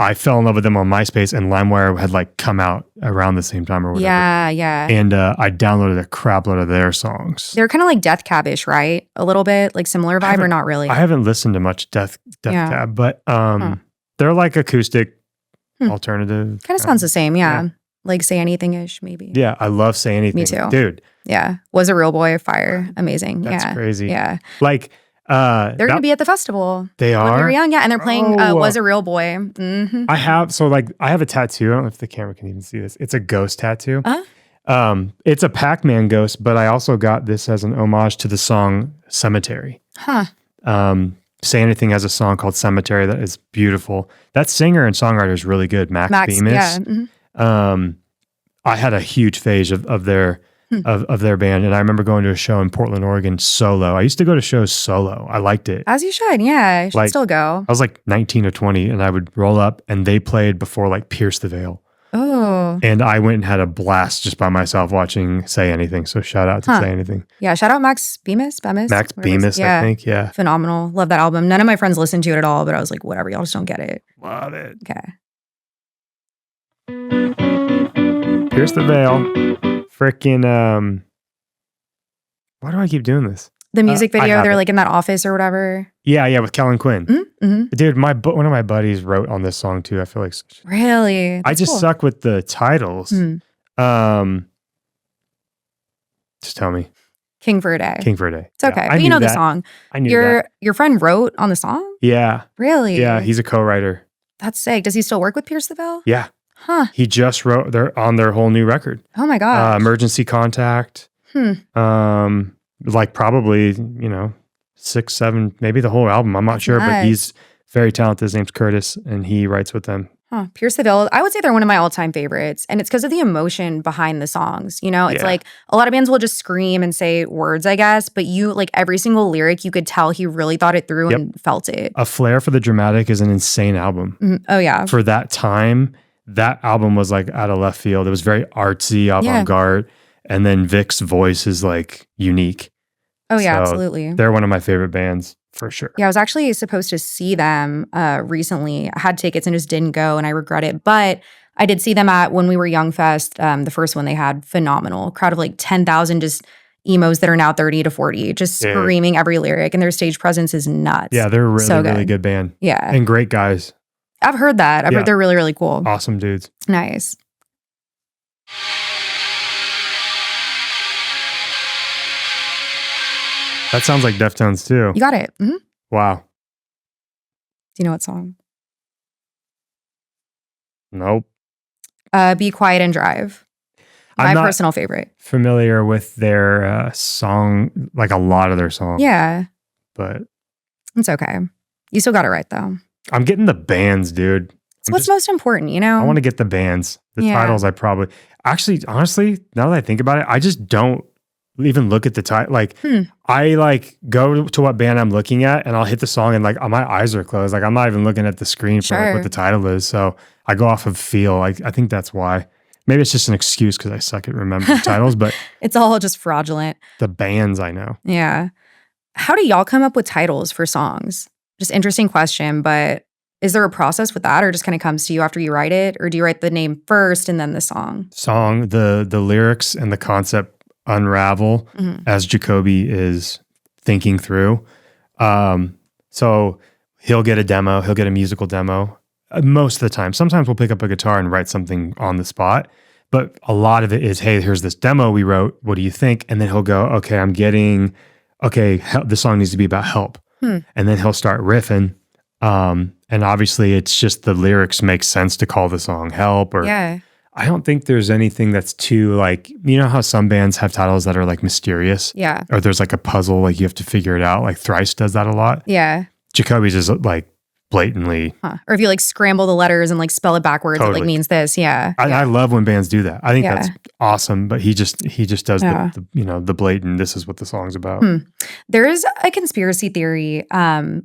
I fell in love with them on MySpace, and LimeWire had like come out around the same time or whatever. Yeah, yeah. And I downloaded a crap load of their songs. They're kind of like Death Cab-ish, right? A little bit, like similar vibe, or not really? I haven't listened to much Death Cab, but they're like acoustic alternative. Kind of sounds the same, yeah. Like Say Anything-ish, maybe. Yeah, I love Say Anything. Me too. Dude. Yeah. Was a Real Boy, fire. Amazing. That's crazy. Yeah. Like, they're going to be at the festival. They are? When we were young, yeah. And they're playing Was a Real Boy. Mm-hmm. I have a tattoo. I don't know if the camera can even see this. It's a ghost tattoo. It's a Pac-Man ghost, but I also got this as an homage to the song Cemetery. Huh. Say Anything has a song called Cemetery that is beautiful. That singer and songwriter is really good, Max Bemis. Yeah. Mm-hmm. I had a huge phase of their band, and I remember going to a show in Portland, Oregon solo. I used to go to shows solo. I liked it. As you should, yeah. You should still go. I was like 19 or 20, and I would roll up, and they played before like Pierce the Veil. Oh. And I went and had a blast just by myself watching Say Anything. So shout out to Say Anything. Yeah, shout out Max Bemis. Max Bemis, I think, yeah. Phenomenal. Love that album. None of my friends listened to it at all, but I was like, whatever, y'all just don't get it. Love it. Okay. Pierce the Veil. Freaking, why do I keep doing this? The music video, they're like in that office or whatever. Yeah, with Kellen Quinn. Mm-hmm. Dude, one of my buddies wrote on this song too. I feel like really. I just suck with the titles. Just tell me. King for a Day. It's okay, but you know the song. I knew that. Your friend wrote on the song. Yeah. Really? Yeah, he's a co-writer. That's sick. Does he still work with Pierce the Veil? Yeah. Huh. He just wrote on their whole new record. Oh my god. Emergency Contact. Like probably 6, 7, maybe the whole album. I'm not sure, but he's very talented. His name's Curtis, and he writes with them. Pierce the Veil, I would say they're one of my all-time favorites, and it's because of the emotion behind the songs. It's like a lot of bands will just scream and say words, I guess, but you like every single lyric, you could tell he really thought it through and felt it. A Flair for the Dramatic is an insane album. Oh yeah. For that time, that album was like out of left field. It was very artsy, avant-garde. And then Vic's voice is like unique. Oh yeah, So absolutely. They're one of my favorite bands for sure. Yeah, I was actually supposed to see them recently. I had tickets and just didn't go, and I regret it. But I did see them at When We Were Young Fest, the first one they had. Phenomenal. Crowd of like 10,000 just emos that are now 30 to 40, just screaming every lyric, and their stage presence is nuts. Yeah, they're a really good band. Yeah. And great guys. I've heard that. I've heard they're really, really cool. Awesome dudes. Nice. That sounds like Deftones too. You got it. Mm-hmm. Wow. Do you know what song? Nope. Be Quiet and Drive. My personal favorite. Familiar with their song, like a lot of their songs. Yeah. But it's okay. You still got it right though. I'm getting the bands, dude. It's what's most important, you know? I want to get the bands. The titles I probably... Actually, honestly, now that I think about it, I just don't even look at the title. Like, I like go to what band I'm looking at and I'll hit the song and like my eyes are closed. Like I'm not even looking at the screen for like what the title is. So I go off of feel. Like I think that's why. Maybe it's just an excuse because I suck at remembering titles, but it's all just fraudulent. The bands I know. Yeah. How do y'all come up with titles for songs? Just interesting question, but is there a process with that or just kind of comes to you after you write it? Or do you write the name first and then the song? The lyrics and the concept unravel as Jacoby is thinking through. So he'll get a demo, he'll get a musical demo most of the time. Sometimes we'll pick up a guitar and write something on the spot, but a lot of it is, hey, here's this demo we wrote. What do you think? And then he'll go, okay, the song needs to be about help. And then he'll start riffing. And obviously it's just the lyrics make sense to call the song Help or I don't think there's anything that's too like, you know how some bands have titles that are like mysterious? Yeah. Or there's like a puzzle, like you have to figure it out. Like Thrice does that a lot. Yeah. Jacoby's is like blatantly. Or if you like scramble the letters and like spell it backwards, it like means this. Yeah. I love when bands do that. I think that's awesome, but he just does the blatant, this is what the song's about. There is a conspiracy theory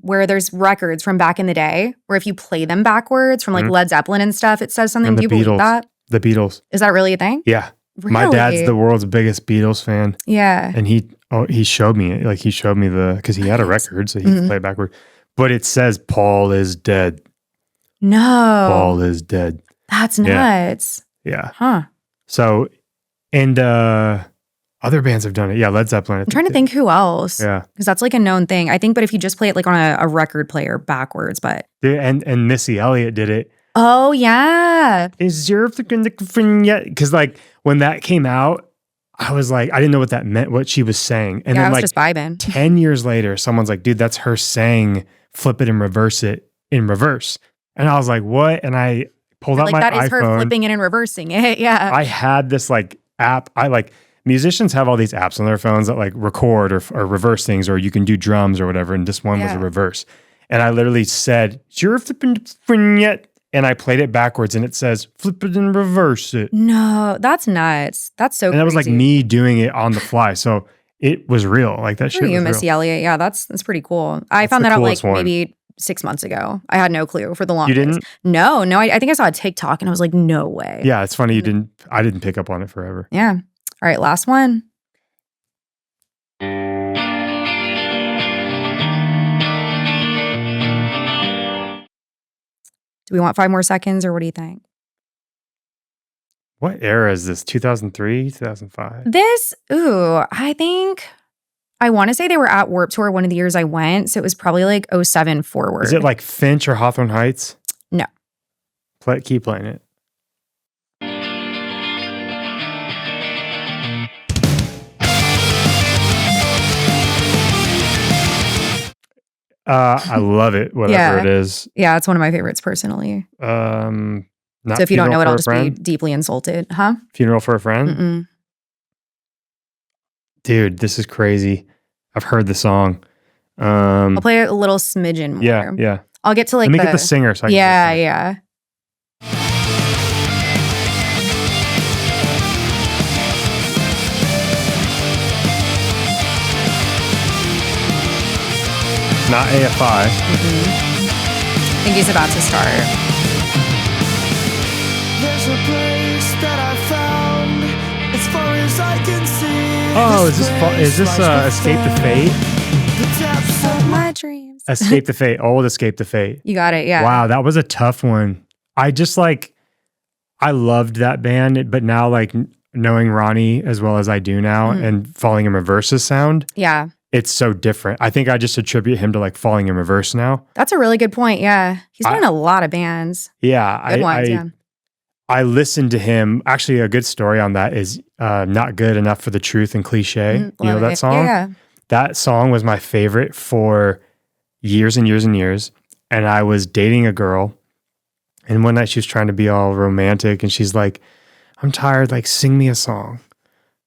where there's records from back in the day where if you play them backwards from like Led Zeppelin and stuff, it says something. Do you believe that? The Beatles. Is that really a thing? Yeah. Really? My dad's the world's biggest Beatles fan. Yeah. And he showed me it. Like he showed me because he had a record, so he could play it backward. But it says Paul is dead. No. Paul is dead. That's nuts. Yeah. Huh. So, and other bands have done it. Yeah, Led Zeppelin. I'm trying to think who else. Yeah. Because that's like a known thing. I think, but if you just play it like on a record player backwards, but. And Missy Elliott did it. Oh, yeah. Is your yet? Because like when that came out, I was like, I didn't know what that meant, what she was saying. And then I was like just vibing. 10 years later, someone's like, dude, that's her saying flip it and reverse it in reverse. And I was like, what? And I pulled out my iPhone. That is her flipping it and reversing it. Yeah. I had this like app. Musicians have all these apps on their phones that like record or reverse things, or you can do drums or whatever. And this one was a reverse. And I literally said, you're flipping yet? And I played it backwards and it says, flip it and reverse it. No, that's nuts. That's so crazy. And that was like me doing it on the fly. So it was real. Like that shit was real. Missy Elliott. Yeah, that's pretty cool. I found that out like maybe 6 months ago. I had no clue for the longest. You didn't? No. I think I saw a TikTok and I was like, no way. Yeah, it's funny I didn't pick up on it forever. Yeah. All right, last one. Do we want 5 more seconds or what do you think? What era is this? 2003, 2005? I want to say they were at Warped Tour one of the years I went. So it was probably like 07 forward. Is it like Finch or Hawthorne Heights? No. Keep playing it. I love it, whatever it is. Yeah, it's one of my favorites personally. So if you don't know it, I'll just be deeply insulted. Huh? Funeral for a Friend? Mm-mm. Dude, this is crazy. I've heard the song. I'll play a little smidgen more. Yeah. I'll get to like Let me get the singer so I can Yeah. Not AFI. I think he's about to start. There's a place that I found as far as I can see. Oh, is this Escape the Fate? The depths of My dreams. Escape the Fate. Old Escape the Fate. You got it. Yeah. Wow, that was a tough one. I just I loved that band, but now knowing Ronnie as well as I do now and Falling in Reverse's sound, Yeah. it's so different. I think I just attribute him to Falling in Reverse now. That's a really good point. Yeah. He's been in a lot of bands. Yeah. Good ones. Yeah. I listened to him. Actually, a good story on that is Not Good Enough for the Truth and Cliche. You know that song? Yeah. That song was my favorite for years and years and years. And I was dating a girl. And one night she was trying to be all romantic. And she's like, I'm tired. Sing me a song.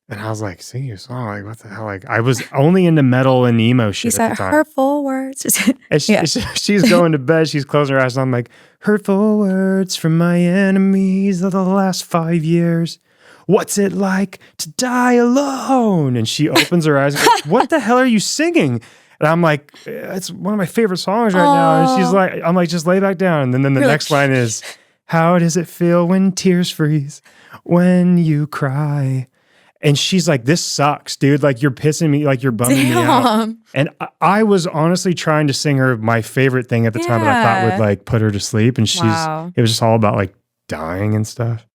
And I was like, sing you a song? What the hell? I was only into metal and emo shit He at said the time. hurtful words. And she's going to bed. She's closing her eyes. And I'm like, hurtful words from my enemies of the last 5 years. What's it like to die alone? And she opens her eyes and goes, what the hell are you singing? And I'm like, it's one of my favorite songs right now. And she's like, I'm like, just lay back down. And then the next line is, how does it feel when tears freeze, when you cry? And she's like, this sucks, dude. You're pissing me, you're bumming me out. And I was honestly trying to sing her my favorite thing at the time that I thought would put her to sleep. And it was just all about dying and stuff.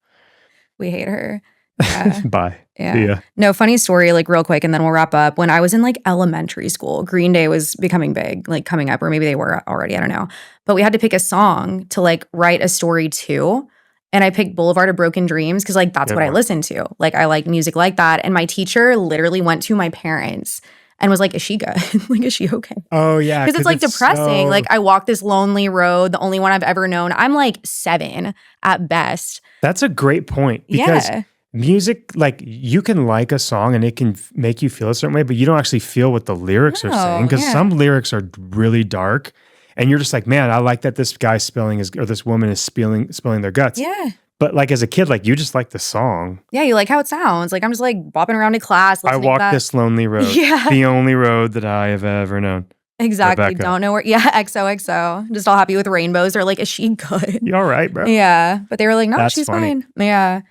We hate her. Yeah. Bye. Yeah. See ya. No, funny story, real quick, and then we'll wrap up. When I was in elementary school, Green Day was becoming big, coming up, or maybe they were already, I don't know. But we had to pick a song to write a story to. And I picked Boulevard of Broken Dreams because that's what I listened to. I like music like that. And my teacher literally went to my parents and was like, is she good? Is she okay? Oh, yeah. Because it's depressing. So... I walk this lonely road, the only one I've ever known. I'm 7 at best. That's a great point. Because music, you can like a song and it can make you feel a certain way, but you don't actually feel what the lyrics are saying. Because some lyrics are really dark. And you're just man, I like that this guy's or this woman is spilling their guts. Yeah. But as a kid, you just like the song. Yeah, you like how it sounds. I'm just bopping around to class. I walk this lonely road. Yeah. The only road that I have ever known. Exactly. Rebecca. Don't know where. Yeah, XOXO. Just all happy with rainbows. They're is she good? You all right, bro? Yeah. But they were no, That's she's funny. fine. Yeah.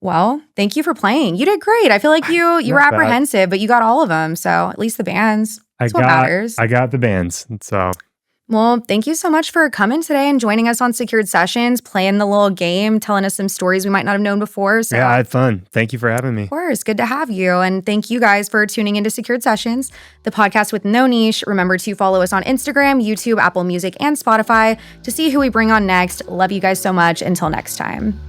Well, thank you for playing. You did great. I feel you were Not bad. apprehensive, but you got all of them. So at least the bands. That's what matters. I got the bands. So. Well, thank you so much for coming today and joining us on Secured Sessions, playing the little game, telling us some stories we might not have known before. So, yeah, I had fun. Thank you for having me. Of course. Good to have you. And thank you guys for tuning into Secured Sessions, the podcast with no niche. Remember to follow us on Instagram, YouTube, Apple Music, and Spotify to see who we bring on next. Love you guys so much. Until next time.